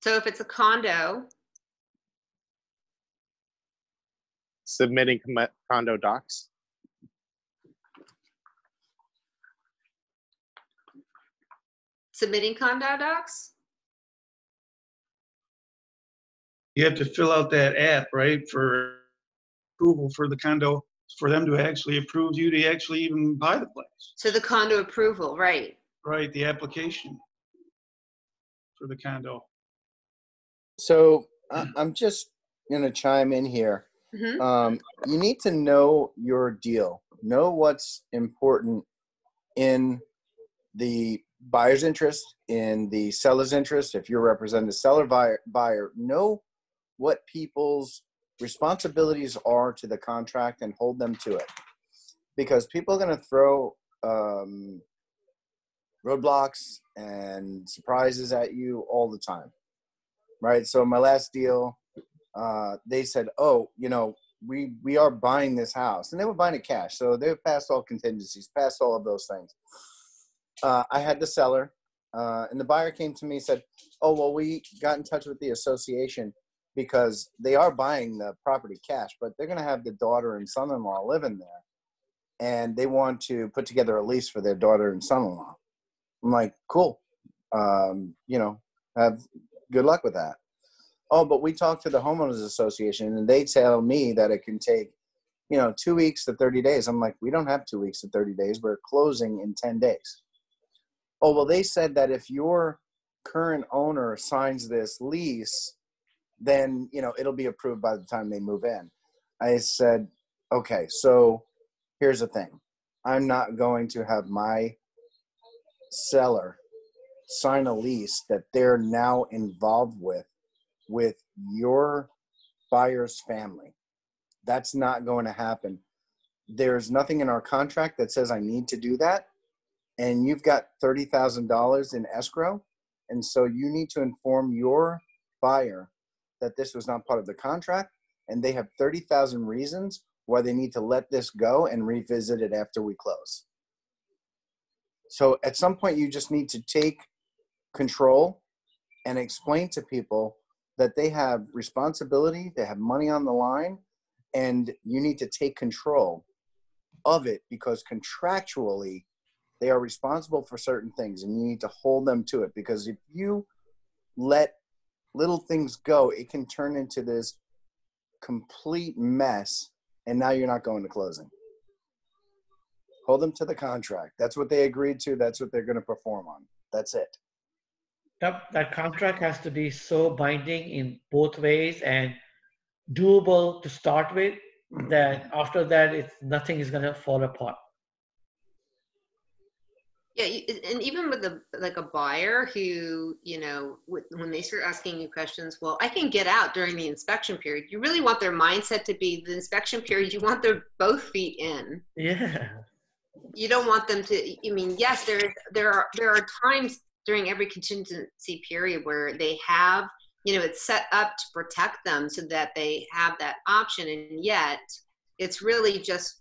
S1: So if it's a condo,
S6: Submitting condo docs.
S1: submitting condo docs?
S8: You have to fill out that app, right, for approval for the condo for them to actually approve you to actually even buy the place.
S1: So the condo approval, right?
S8: Right, the application for the condo.
S3: So I'm just going to chime in here.
S1: Mm-hmm.
S3: You need to know your deal. Know what's important in the buyer's interest, in the seller's interest. If you're representing the seller buyer, know what people's responsibilities are to the contract and hold them to it. Because people are going to throw roadblocks and surprises at you all the time, right? So my last deal, they said, oh, you know, we are buying this house, and they were buying it cash. So they passed all contingencies, passed all of those things. I had the seller, and the buyer came to me and said, oh, well, we got in touch with the association because they are buying the property cash, but they're going to have the daughter and son-in-law living there, and they want to put together a lease for their daughter and son-in-law. I'm like, cool. You know, have good luck with that. Oh, but we talked to the homeowners association, and they tell me that it can take, you know, 2 weeks to 30 days. I'm like, we don't have 2 weeks to 30 days. We're closing in 10 days. Oh, well, they said that if your current owner signs this lease, then, you know, it'll be approved by the time they move in. I said, okay, so here's the thing. I'm not going to have my seller sign a lease that they're now involved with your buyer's family. That's not going to happen. There's nothing in our contract that says I need to do that. And you've got $30,000 in escrow. And so you need to inform your buyer that this was not part of the contract. And they have 30,000 reasons why they need to let this go and revisit it after we close. So at some point, you just need to take control and explain to people that they have responsibility, they have money on the line, and you need to take control of it because contractually they are responsible for certain things and you need to hold them to it. Because if you let little things go, it can turn into this complete mess, and now you're not going to closing. Hold them to the contract. That's what they agreed to. That's what they're going to perform on. That's it.
S4: Yep, that contract has to be so binding in both ways and doable to start with that after that, nothing is going to fall apart.
S1: Yeah, and even with a buyer who, you know, when they start asking you questions, well, I can get out during the inspection period. You really want their mindset to be the inspection period. You want their both feet in.
S4: Yeah.
S1: You don't want them to. I mean, yes, there are times during every contingency period where they have, you know, it's set up to protect them so that they have that option, and yet it's really just.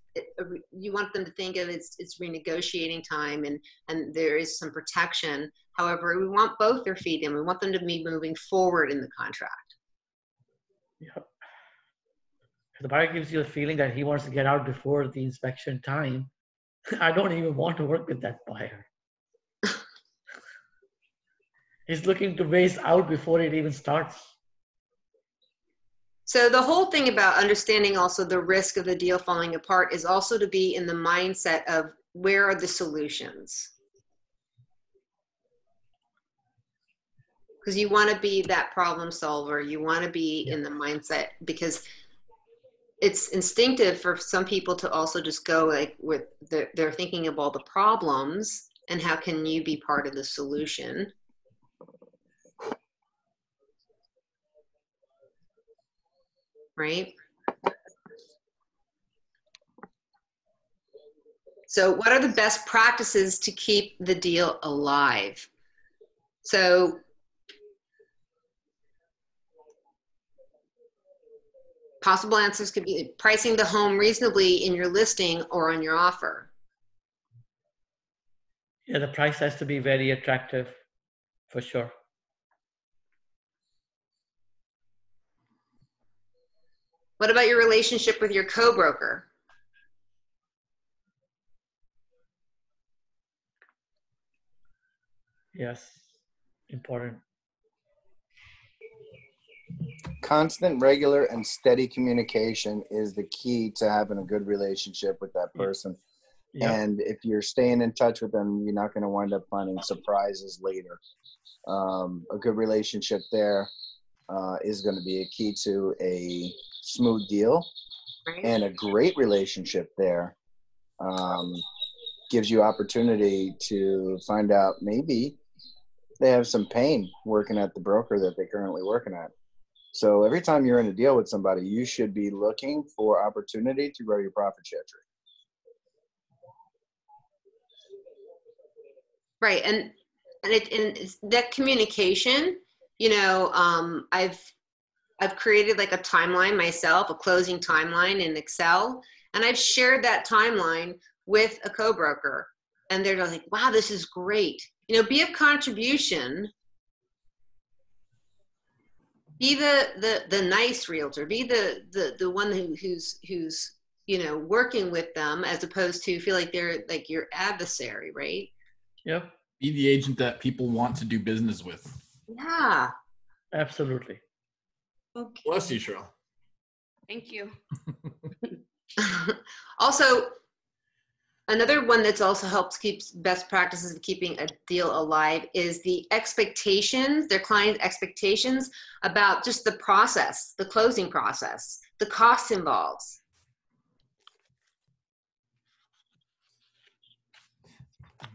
S1: You want them to think of it's renegotiating time and there is some protection. However, we want both their feet in. We want them to be moving forward in the contract.
S4: Yep. If the buyer gives you a feeling that he wants to get out before the inspection time, I don't even want to work with that buyer. He's looking to race out before it even starts.
S1: So the whole thing about understanding also the risk of the deal falling apart is also to be in the mindset of where are the solutions? Because you want to be that problem solver. You want to be in the mindset, because it's instinctive for some people to also just go like with they're thinking of all the problems and how can you be part of the solution. Right? So what are the best practices to keep the deal alive? So possible answers could be pricing the home reasonably in your listing or on your offer.
S4: Yeah, the price has to be very attractive for sure.
S1: What about your relationship with your co-broker?
S4: Yes, important.
S3: constant, regular, and steady communication is the key to having a good relationship with that person.
S4: Yep.
S3: And if you're staying in touch with them, you're not going to wind up finding surprises later. A good relationship there is going to be a key to a smooth deal.
S1: Right.
S3: And a great relationship there gives you opportunity to find out maybe they have some pain working at the broker that they're currently working at. So every time you're in a deal with somebody, you should be looking for opportunity to grow your profit share tree.
S1: Right, and it's that communication. You know, I've created like a timeline myself, a closing timeline in Excel, and I've shared that timeline with a co-broker, and they're like, "Wow, this is great." You know, be of contribution. Be the nice realtor. Be the one who's you know, working with them, as opposed to feel like they're like your adversary, right?
S4: Yep.
S2: Be the agent that people want to do business with.
S1: Yeah.
S4: Absolutely.
S1: Okay.
S2: Bless you, Cheryl.
S1: Thank you. Also, another one that's also helps keeps best practices of keeping a deal alive is the expectations, their client expectations about just the process, the closing process, the costs involved.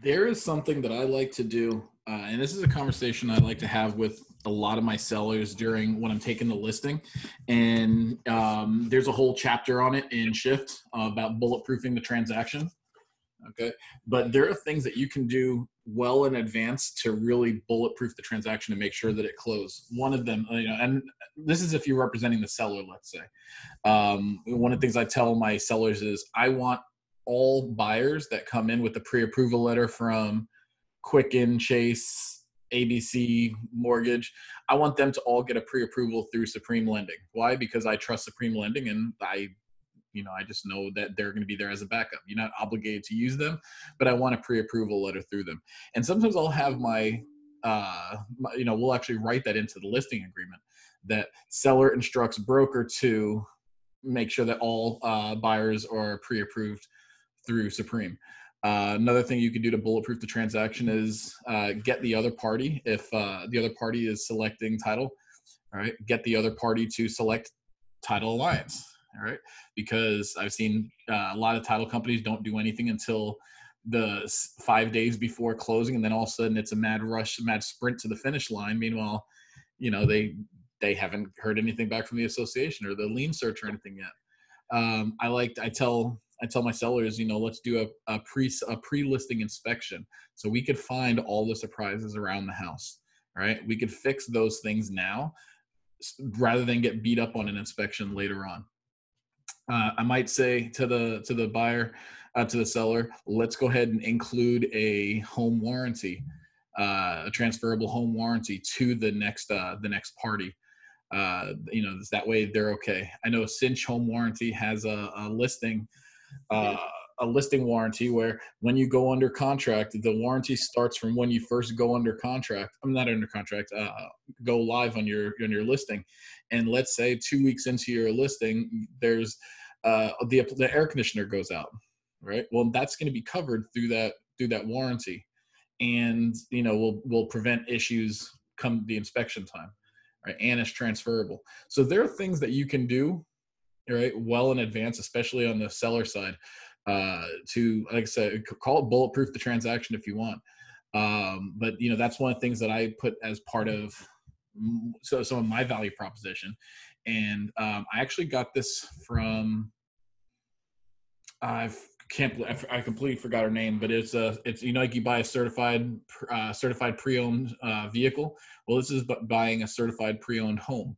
S2: There is something that I like to do, and this is a conversation I like to have with a lot of my sellers during when I'm taking the listing. And there's a whole chapter on it in Shift about bulletproofing the transaction. Okay. But there are things that you can do well in advance to really bulletproof the transaction and make sure that it closes. One of them, you know, and this is if you're representing the seller, let's say. One of the things I tell my sellers is I want all buyers that come in with a pre-approval letter from Quicken, Chase, ABC, Mortgage, I want them to all get a pre-approval through Supreme Lending. Why? Because I trust Supreme Lending, and I just know that they're going to be there as a backup. You're not obligated to use them, but I want a pre-approval letter through them. And sometimes I'll have we'll actually write that into the listing agreement that seller instructs broker to make sure that all buyers are pre-approved through Supreme. Another thing you can do to bulletproof the transaction is get the other party. If the other party is selecting title, all right, get the other party to select Title Alliance. All right, because I've seen a lot of title companies don't do anything until the 5 days before closing, and then all of a sudden it's a mad rush, mad sprint to the finish line. Meanwhile, you know, they haven't heard anything back from the association or the lien search or anything yet. I tell my sellers, you know, let's do a pre-listing inspection so we could find all the surprises around the house. All right, we could fix those things now rather than get beat up on an inspection later on. I might say to the buyer, to the seller, let's go ahead and include a home warranty, a transferable home warranty to the next party. That way they're okay. I know Cinch Home Warranty has a listing warranty where when you go under contract, the warranty starts from when you first go under contract. I'm not under contract. Go live on your listing, and let's say 2 weeks into your listing, there's the air conditioner goes out, right? Well, that's going to be covered through that warranty, and we'll prevent issues come the inspection time, right? And it's transferable. So there are things that you can do, right, well in advance, especially on the seller side, to, like I said, call it bulletproof the transaction if you want. But that's one of the things that I put as part of some of my value proposition. And I actually got this from, I completely forgot her name, but it's like you buy a certified pre-owned vehicle. Well, this is buying a certified pre-owned home.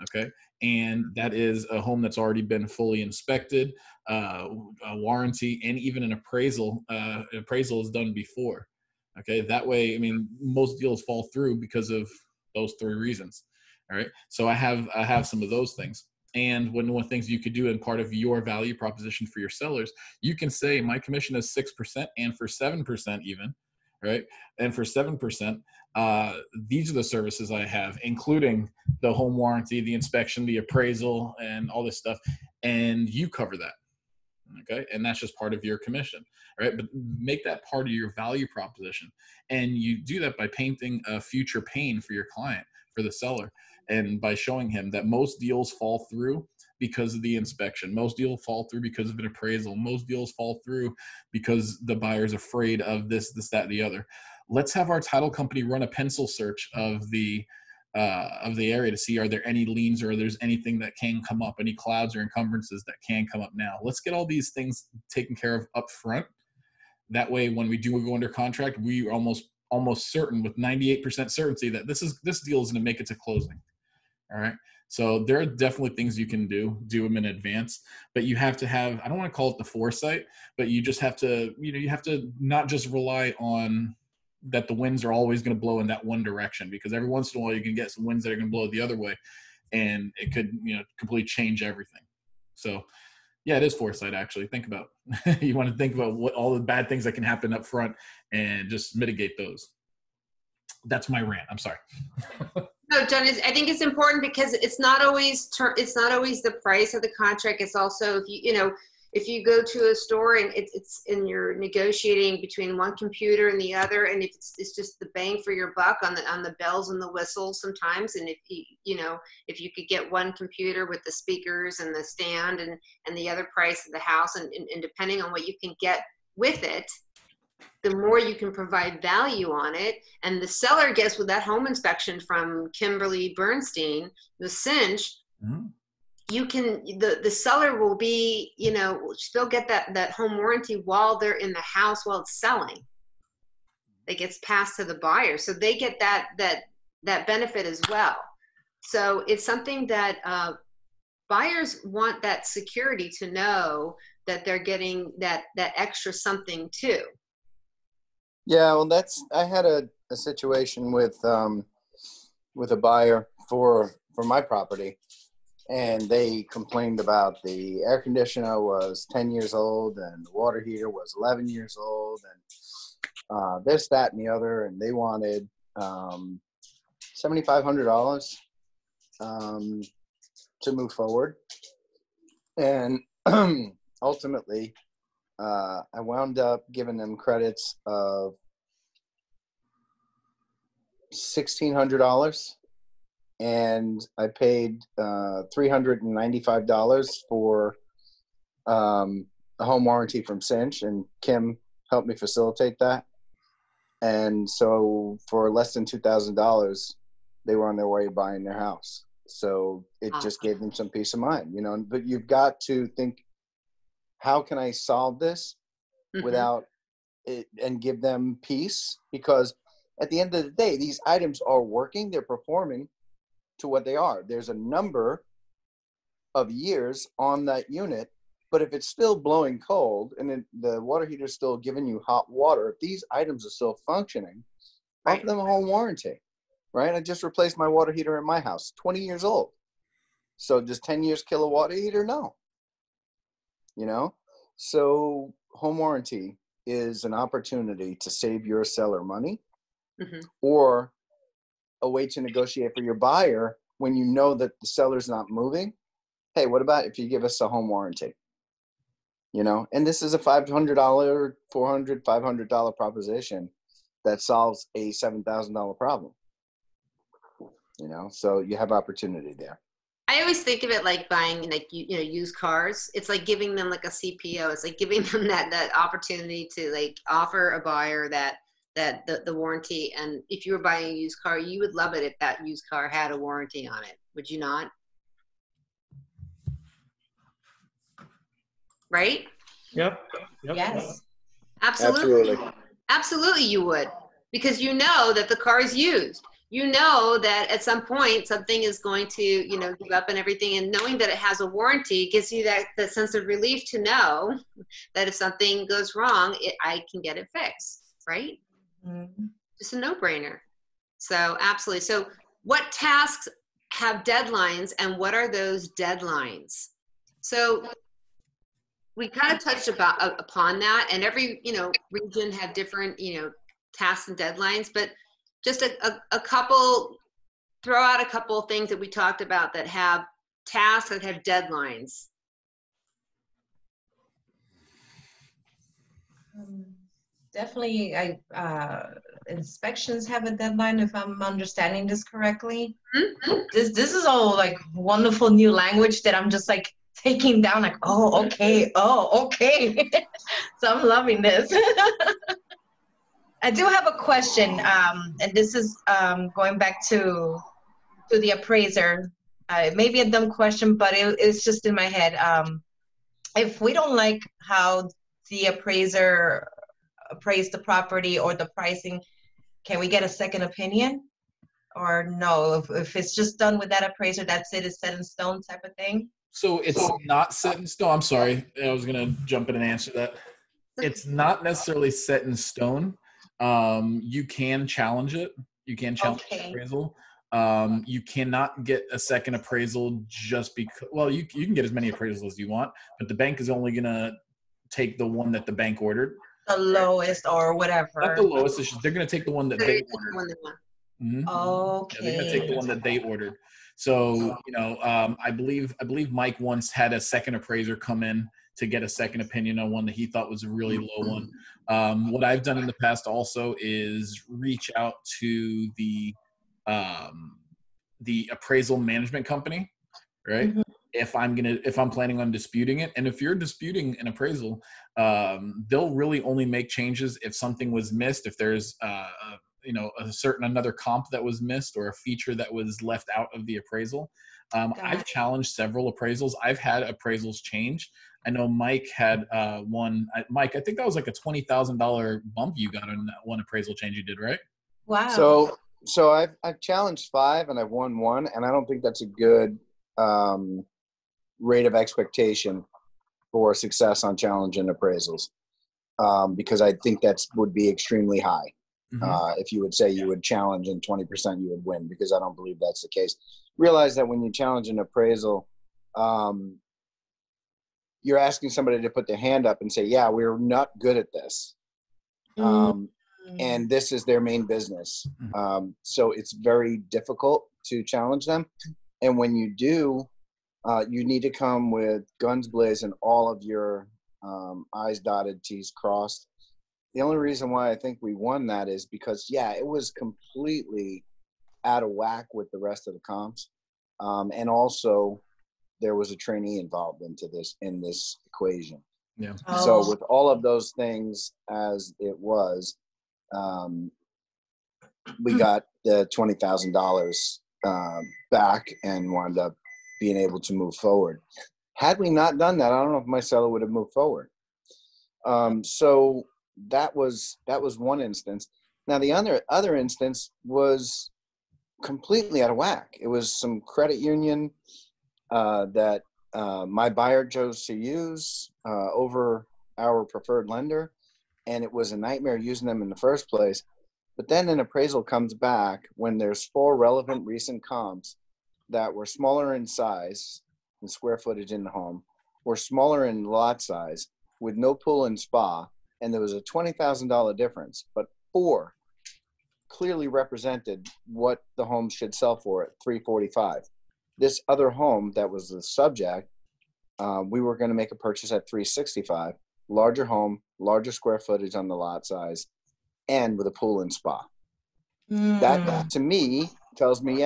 S2: Okay. And that is a home that's already been fully inspected, a warranty, and even an appraisal. Appraisal is done before. Okay. That way, most deals fall through because of those 3 reasons. All right. So I have some of those things. And one of the things you could do in part of your value proposition for your sellers, you can say my commission is 6%, and for 7% even, right? And for 7%, these are the services I have, including the home warranty, the inspection, the appraisal, and all this stuff, and you cover that. Okay, and that's just part of your commission. All right, but make that part of your value proposition, and you do that by painting a future pain for your client, for the seller, and by showing him that most deals fall through because of the inspection, most deals fall through because of an appraisal, most deals fall through because the buyer's afraid of this, that, and the other. Let's have our title company run a pencil search of the area to see, are there any liens or there's anything that can come up, any clouds or encumbrances that can come up now. Let's get all these things taken care of up front. That way, when we do go under contract, we are almost certain with 98% certainty that this deal is going to make it to closing. All right. So there are definitely things you can do them in advance, but you have to have, I don't want to call it the foresight, but you just have to, you have to not just rely on that the winds are always going to blow in that one direction, because every once in a while you can get some winds that are going to blow the other way, and it could, completely change everything. So yeah, it is foresight, actually. Think about, you want to think about what all the bad things that can happen up front and just mitigate those. That's my rant. I'm sorry.
S1: No, John, I think it's important because it's not always the price of the contract. It's also, if you go to a store and and you're negotiating between one computer and the other, and if it's just the bang for your buck on the bells and the whistles sometimes, and if you could get one computer with the speakers and the stand and the other price of the house, and depending on what you can get with it, the more you can provide value on it. And the seller gets, with that home inspection from Kimberly Bernstein, the cinch, you can, the seller will be, still get that home warranty while they're in the house, while it's selling. It gets passed to the buyer. So they get that benefit as well. So it's something that buyers want, that security to know that they're getting that extra something too.
S3: Yeah, well, I had a situation with a buyer for my property, and they complained about the air conditioner was 10 years old and the water heater was 11 years old, and this, that, and the other, and they wanted $7,500 to move forward. And ultimately, I wound up giving them credits of $1,600, and I paid $395 for a home warranty from Cinch, and Kim helped me facilitate that. And so for less than $2,000, they were on their way buying their house. So it just gave them some peace of mind, but you've got to think, how can I solve this without it, and give them peace? Because at the end of the day, these items are working, they're performing to what they are. There's a number of years on that unit, but if it's still blowing cold and the water heater is still giving you hot water, if these items are still functioning, offer them a home warranty, right? I just replaced my water heater in my house, 20 years old. So does 10 years kill a water heater? No. So home warranty is an opportunity to save your seller money, or a way to negotiate for your buyer when you know that the seller's not moving. Hey, what about if you give us a home warranty? And this is a $500, $400, $500 proposition that solves a $7,000 problem. So you have opportunity there.
S1: I always think of it like buying, used cars. It's like giving them like a CPO. It's like giving them that opportunity to offer a buyer that the warranty. And if you were buying a used car, you would love it if that used car had a warranty on it. Would you not? Right?
S4: Yep.
S5: Yes.
S1: Absolutely you would, because you know that the car is used. You know that at some point something is going to, give up and everything, and knowing that it has a warranty gives you that sense of relief to know that if something goes wrong, I can get it fixed, right? Just a no-brainer. So absolutely. So what tasks have deadlines, and what are those deadlines? So we kind of touched upon that, and every region have different tasks and deadlines, but just a couple throw out a couple of things that we talked about that have tasks that have deadlines.
S5: Definitely, inspections have a deadline, if I'm understanding this correctly. This is all like wonderful new language that I'm just like taking down, like, oh, okay. So I'm loving this. I do have a question, and this is going back to the appraiser. It may be a dumb question, but it's just in my head. If we don't like how the appraiser appraised the property or the pricing, can we get a second opinion? Or no, if it's just done with that appraiser, that's it, it's set in stone type of thing?
S2: So it's not set in stone. I'm sorry. I was going to jump in and answer that. It's not necessarily set in stone. You can challenge it. You can challenge the appraisal. You cannot get a second appraisal just because, well, you can get as many appraisals as you want, but the bank is only going to take the one that the bank ordered.
S5: The lowest or whatever.
S2: Not the lowest. It's just, they're going to take the one that they ordered. Mm-hmm.
S5: Okay.
S2: Yeah, they're going to take the one that they ordered. So, I believe Mike once had a second appraiser come in to get a second opinion on one that he thought was a really low one. What I've done in the past also is reach out to the appraisal management company, right?
S5: Mm-hmm.
S2: If I'm planning on disputing it, and if you're disputing an appraisal, they'll really only make changes if something was missed, if there's another comp that was missed or a feature that was left out of the appraisal. I've challenged several appraisals. I've had appraisals change. I know Mike had one. Mike, I think that was like a $20,000 bump you got on that one appraisal change you did, right?
S5: Wow.
S3: So I've challenged 5 and I've won 1, and I don't think that's a good rate of expectation for success on challenge and appraisals, because I think that would be extremely high. Mm-hmm. If you would say you would challenge and 20% you would win, because I don't believe that's the case. Realize that when you challenge an appraisal, you're asking somebody to put their hand up and say, yeah, we're not good at this. And this is their main business. So it's very difficult to challenge them. And when you do, you need to come with guns blazing, all of your I's dotted, T's crossed. The only reason why I think we won that is because, it was completely out of whack with the rest of the comps. And also there was a trainee involved in this equation.
S2: Yeah.
S3: So with all of those things as it was, we got the $20,000 back and wound up being able to move forward. Had we not done that, I don't know if my seller would have moved forward. So that was one instance. Now the other instance was completely out of whack. It was some credit union that my buyer chose to use over our preferred lender, and it was a nightmare using them in the first place. But then an appraisal comes back when there's 4 relevant recent comps that were smaller in size and square footage in the home, were smaller in lot size, with no pool and spa, and there was a $20,000 difference, but 4 clearly represented what the home should sell for at $345. This other home that was the subject, we were going to make a purchase at $365, larger home, larger square footage on the lot size, and with a pool and spa. That to me tells me,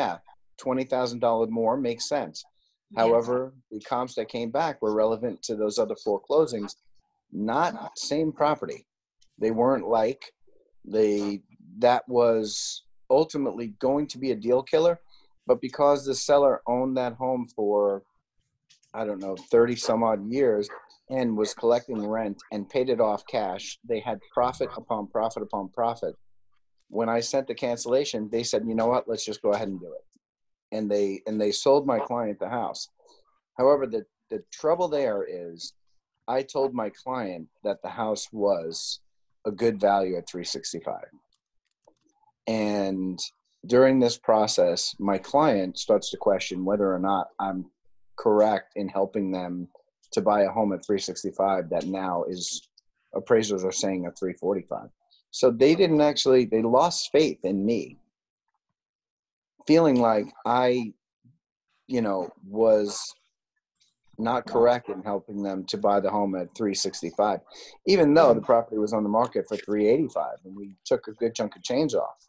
S3: $20,000 more makes sense. However, the comps that came back were relevant to those other 4 closings, not same property. They weren't that was ultimately going to be a deal killer, but because the seller owned that home for, 30 some odd years and was collecting rent and paid it off cash, they had profit upon profit upon profit. When I sent the cancellation, they said, you know what, let's just go ahead and do it. And they sold my client the house. However, the trouble there is I told my client that the house was a good value at $365. And during this process, my client starts to question whether or not I'm correct in helping them to buy a home at $365 that now is, appraisers are saying at $345. So they lost faith in me feeling like I, was not correct in helping them to buy the home at 365, even though the property was on the market for 385, and we took a good chunk of change off.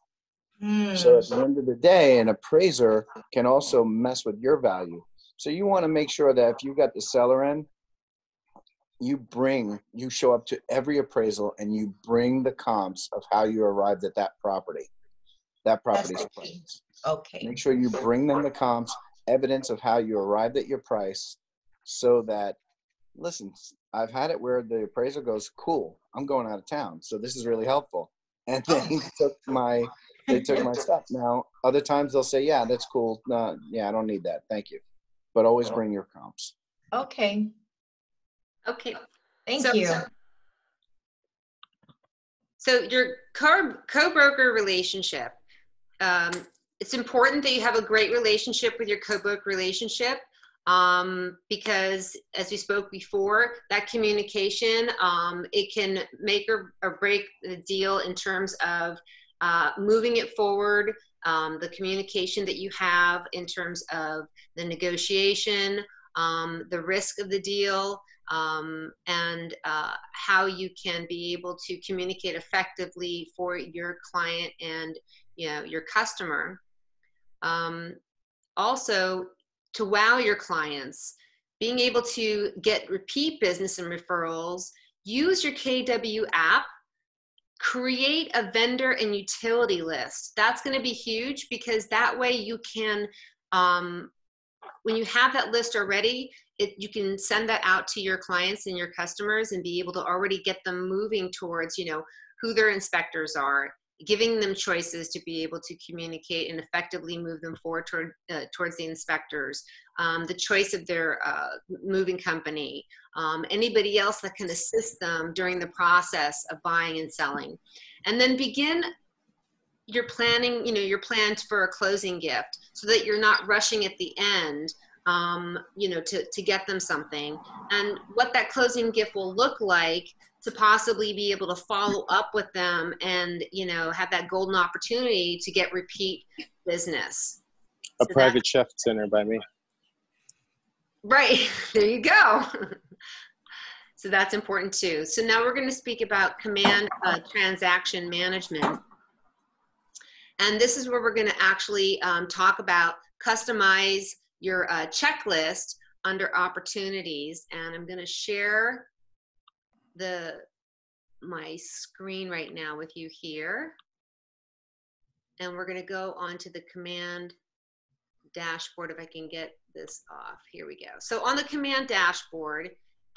S3: So at the end of the day, an appraiser can also mess with your value. So you want to make sure that if you got the seller in, you show up to every appraisal and you bring the comps of how you arrived at that property's price.
S5: Okay.
S3: Make sure you bring them the comps, evidence of how you arrived at your price, so that, listen, I've had it where the appraiser goes, cool, I'm going out of town, so this is really helpful. And they took my stuff. Now, other times they'll say, yeah, that's cool. No, yeah, I don't need that. Thank you. But always bring your comps.
S5: Okay.
S1: Okay.
S5: Thank you.
S1: So your co-broker relationship, it's important that you have a great relationship with your co-broker relationship, because as we spoke before, that communication, it can make or break the deal in terms of moving it forward, the communication that you have in terms of the negotiation, the risk of the deal, and how you can be able to communicate effectively for your client and your customer. Also, to wow your clients, being able to get repeat business and referrals, use your KW app, create a vendor and utility list. That's going to be huge, because that way you can, when you have that list already, you can send that out to your clients and your customers and be able to already get them moving towards, who their inspectors are, giving them choices to be able to communicate and effectively move them forward towards the inspectors, the choice of their moving company, anybody else that can assist them during the process of buying and selling. And then begin your planning, your plans for a closing gift, so that you're not rushing at the end, to get them something, and what that closing gift will look like, to possibly be able to follow up with them and, have that golden opportunity to get repeat business.
S6: A private chef dinner by me.
S1: Right, there you go. So that's important too. So now we're going to speak about command transaction management. And this is where we're going to actually talk about customize your checklist under opportunities. And I'm going to share my screen right now with you here. And we're going to go onto the command dashboard, if I can get this off. Here we go. So on the command dashboard,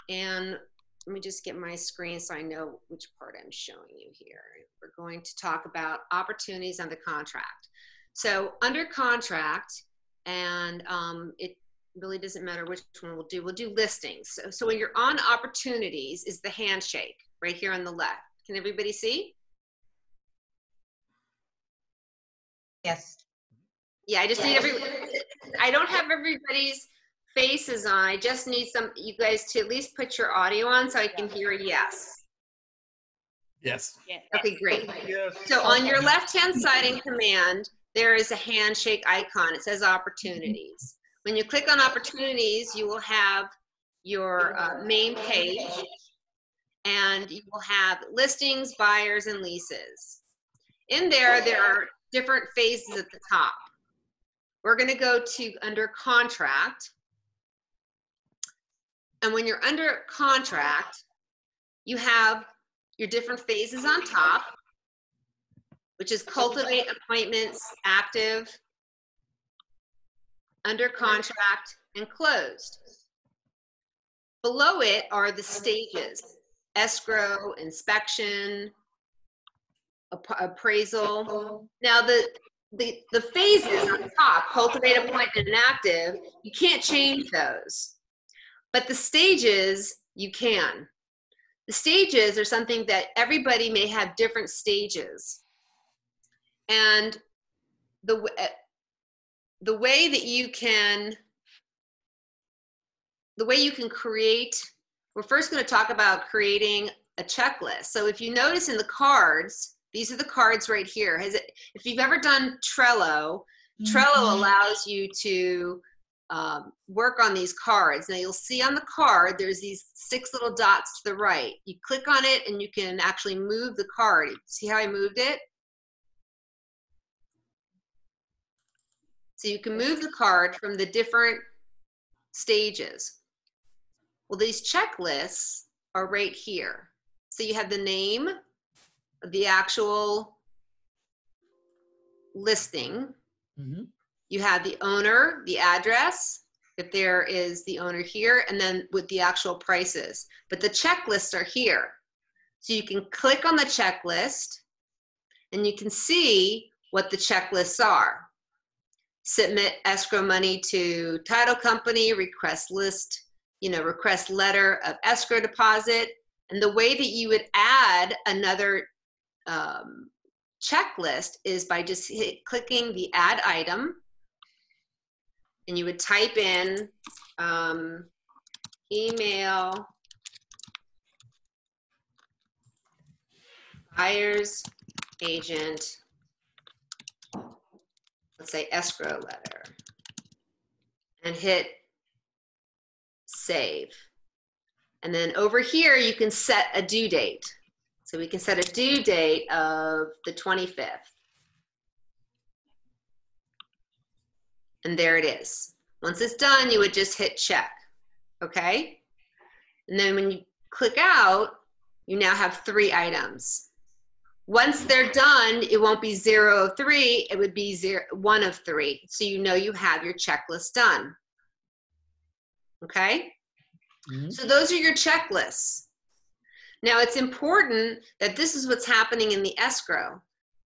S1: and let me just get my screen so I know which part I'm showing you here. We're going to talk about opportunities under contract. So under contract, and it really doesn't matter which one we'll do listings. So when you're on opportunities is the handshake right here on the left. Can everybody see?
S5: Yes.
S1: Yeah, I just need I don't have everybody's faces on. I just need you guys to at least put your audio on so I can hear a yes.
S2: Yes.
S1: Okay, great.
S8: Yes.
S1: So on your left-hand side in command, there is a handshake icon. It says opportunities. When you click on opportunities, you will have your main page, and you will have listings, buyers, and leases. In there are different phases at the top. We're going to go to under contract. And when you're under contract, you have your different phases on top, which is cultivate, appointments, active, under contract, and closed. Below it are the stages: escrow, inspection, appraisal. Now the phases on top, cultivate, appointment, and active, you can't change those. But the stages, you can. The stages are something that everybody may have different stages. And the way you can create, we're first going to talk about creating a checklist. So if you notice in the cards, these are the cards right here. If you've ever done Trello, Trello allows you to work on these cards. Now you'll see on the card, there's these 6 little dots to the right. You click on it and you can actually move the card. See how I moved it? So you can move the card from the different stages. Well, these checklists are right here. So you have the name of the actual listing.
S4: Mm-hmm.
S1: You have the owner, the address, if there is the owner here, and then with the actual prices. But the checklists are here. So you can click on the checklist and you can see what the checklists are. Submit escrow money to title company, request list, request letter of escrow deposit. And the way that you would add another checklist is by just clicking the add item, and you would type in email buyer's agent, let's say escrow letter, and hit save. And then over here, you can set a due date. So we can set a due date of the 25th. And there it is. Once it's done, you would just hit check, okay? And then when you click out, you now have 3 items. Once they're done, it won't be 0 of 3, it would be 1 of 3. So you know you have your checklist done, okay? Mm-hmm. So those are your checklists. Now it's important that this is what's happening in the escrow.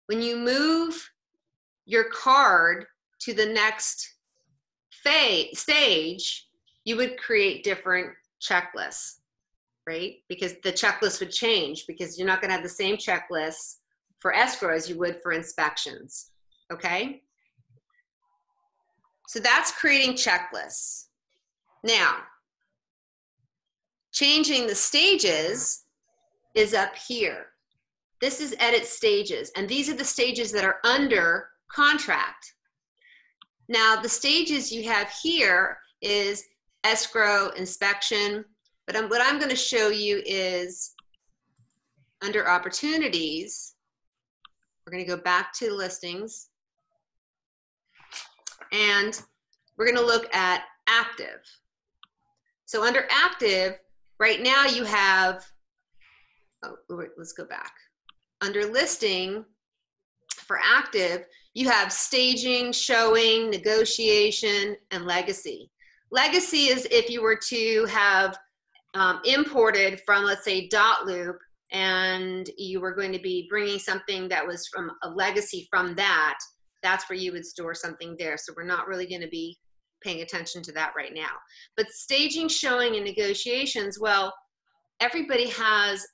S1: When you move your card to the next stage, you would create different checklists, right? Because the checklist would change, because you're not going to have the same checklist for escrow as you would for inspections, okay? So that's creating checklists. Now, changing the stages is up here. This is edit stages, and these are the stages that are under contract. Now, the stages you have here is escrow, inspection, but what I'm going to show you is under opportunities. We're going to go back to listings, and we're going to look at active. So under active, right now you have, let's go back. Under listing, for active, you have staging, showing, negotiation, and legacy. Legacy is if you were to have imported from, let's say, Dot Loop, and you were going to be bringing something that was from a legacy from that, that's where you would store something there. So we're not really going to be paying attention to that right now. But staging, showing, and negotiations, well, everybody has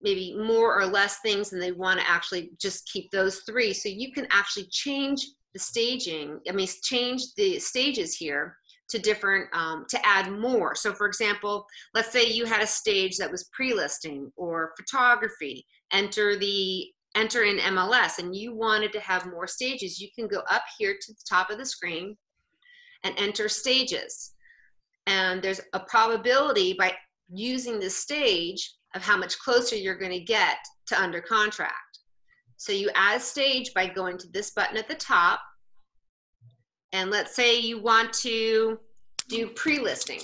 S1: maybe more or less things, and they want to actually just keep those 3. So you can actually change the staging, change the stages here to different, to add more. So for example, let's say you had a stage that was pre-listing or photography, enter in MLS, and you wanted to have more stages. You can go up here to the top of the screen and enter stages. And there's a probability by using this stage of how much closer you're going to get to under contract. So you add a stage by going to this button at the top, and let's say you want to do pre-listing,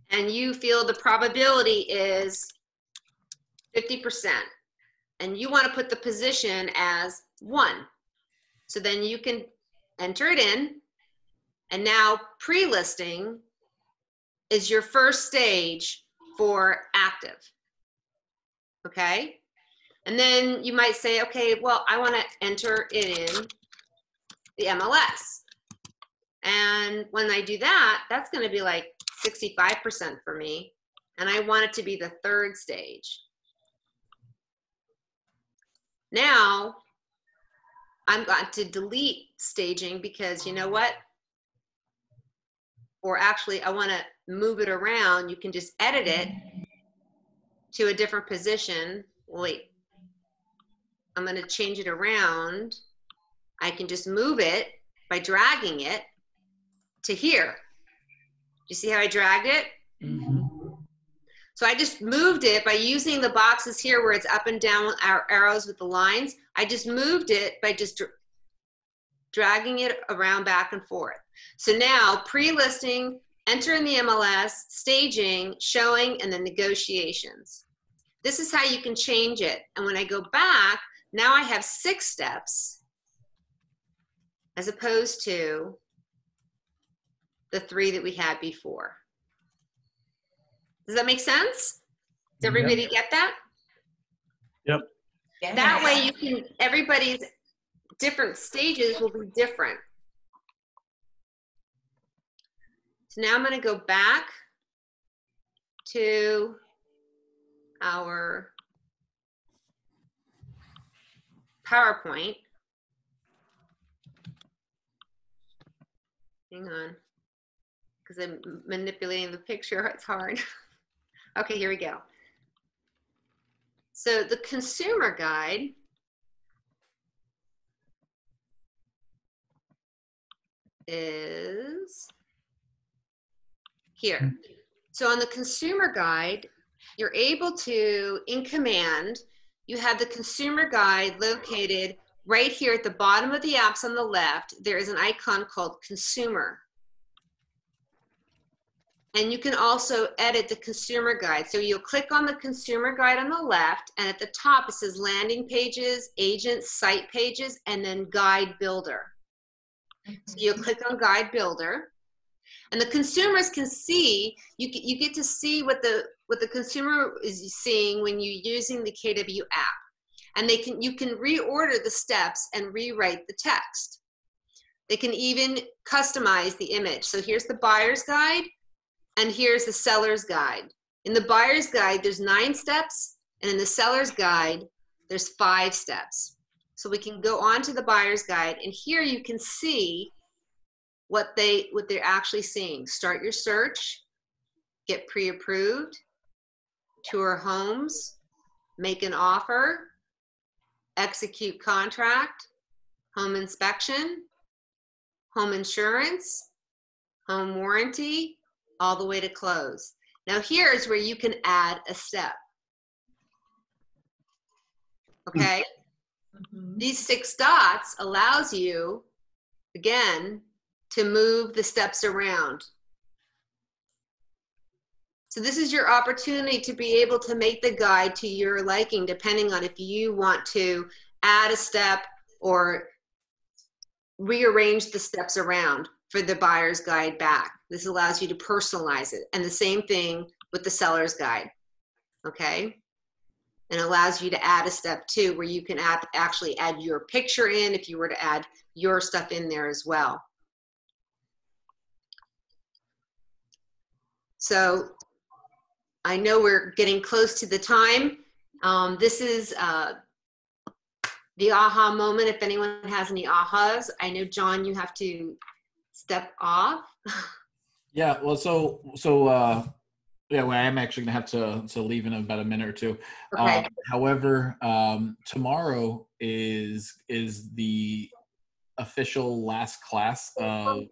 S1: and you feel the probability is 50%, and you want to put the position as 1. So then you can enter it in, and now pre-listing is your first stage for active, okay? And then you might say, okay, well, I want to enter it in the MLS. And when I do that, that's going to be like 65% for me, and I want it to be the 3rd stage. Now, I'm going to delete staging because you know what? Or actually, I want to move it around. You can just edit it to a different position. Wait, I'm going to change it around I can just move it by dragging it to here. Do you see how I dragged it? So I just moved it by using the boxes here where it's up and down our arrows with the lines. I just moved it by just dragging it around back and forth. So now pre-listing, entering the MLS, staging, showing, and then negotiations. This is how you can change it. And when I go back, now I have 6 steps as opposed to the 3 that we had before. Does that make sense? Does everybody get that?
S4: Yep.
S1: That way you can, everybody's different stages will be different. So now I'm going to go back to our PowerPoint. Hang on, because I'm manipulating the picture. It's hard. Okay, here we go. So the consumer guide is here. So on the consumer guide, you're able to, in command, you have the consumer guide located right here at the bottom of the apps on the left. There is an icon called consumer. And you can also edit the consumer guide. So you'll click on the consumer guide on the left, and at the top it says landing pages, agents, site pages, and then guide builder. So you'll click on guide builder, and the consumers can see, you get to see what the consumer is seeing when you're using the KW app. And you can reorder the steps and rewrite the text. They can even customize the image. So here's the buyer's guide, and here's the seller's guide. In the buyer's guide, there's 9 steps, and in the seller's guide, there's 5 steps. So we can go on to the buyer's guide, and here you can see what they're actually seeing. Start your search, get pre-approved, tour homes, make an offer, execute contract, home inspection, home insurance, home warranty, all the way to close. Now here's where you can add a step. Okay? These 6 dots allows you, again, to move the steps around. So this is your opportunity to be able to make the guide to your liking, depending on if you want to add a step or rearrange the steps around for the buyer's guide back. This allows you to personalize it. And the same thing with the seller's guide, okay? And allows you to add a step too, where you can actually add your picture in if you were to add your stuff in there as well. So I know we're getting close to the time. This is the aha moment, if anyone has any ahas. I know, John, you have to step off.
S2: Yeah, well, yeah, well, I am actually gonna have to leave in about a minute or two.
S1: Okay.
S2: However, tomorrow is the official last class of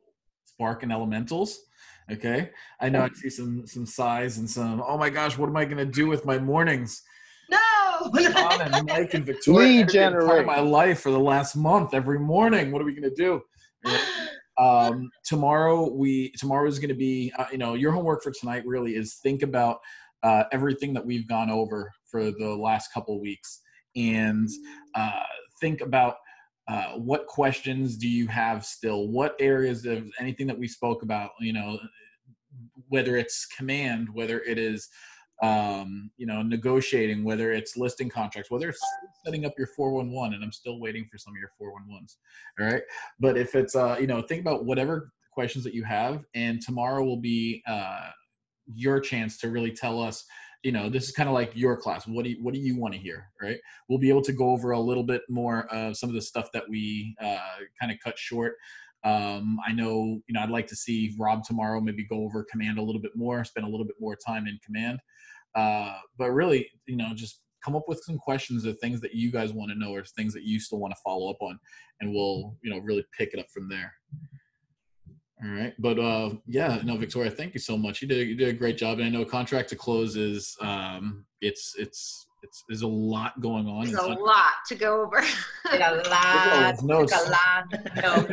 S2: Spark and Elementals. Okay, I know I see some sighs and some, oh my gosh, what am I gonna do with my mornings?
S5: No.
S2: John and Mike and Victoria
S6: Lead
S2: have been part of
S6: generate.
S2: my life for the last month. Every morning, what are we gonna do? Tomorrow is going to be, your homework for tonight really is think about everything that we've gone over for the last couple of weeks, and think about what questions do you have still, what areas of anything that we spoke about, whether it's command, whether it is negotiating, whether it's listing contracts, whether it's setting up your 411, and I'm still waiting for some of your 411s. All right. But if it's, think about whatever questions that you have, and tomorrow will be your chance to really tell us, this is kind of like your class. What do you want to hear? Right. We'll be able to go over a little bit more of some of the stuff that we kind of cut short. I know, I'd like to see Rob tomorrow maybe go over command a little bit more, spend a little bit more time in command. But really, just come up with some questions or things that you guys want to know or things that you still want to follow up on, and we'll, really pick it up from there. All right. But yeah, no, Victoria, thank you so much. You did a great job. And I know contract to close is there's a lot going on.
S1: There's a lot to go over.
S5: A lot.
S2: No.
S5: A lot. No.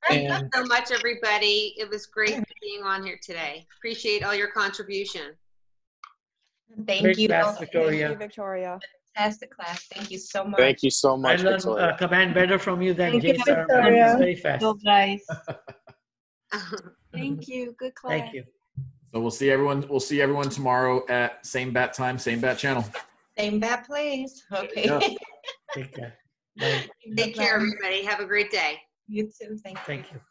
S1: Thank you so much, everybody. It was great being on here today. Appreciate all your contribution.
S5: Thank
S4: Great
S5: you.
S4: class, Victoria.
S9: Thank you, Victoria.
S5: Fantastic class. Thank you so much.
S6: Thank you so much,
S4: I learned
S6: Victoria.
S4: command better from you than
S10: Thank you,
S4: James.
S10: Victoria.
S4: It's very fast.
S10: So guys.
S9: Thank you. Good class.
S4: Thank you.
S2: So we'll see everyone tomorrow at same bat time, same bat channel.
S5: Same bad place. Okay.
S2: Yeah.
S4: Take care. Bye.
S1: Take care, everybody. Have a great day.
S5: You too. Thank you.
S4: Thank you.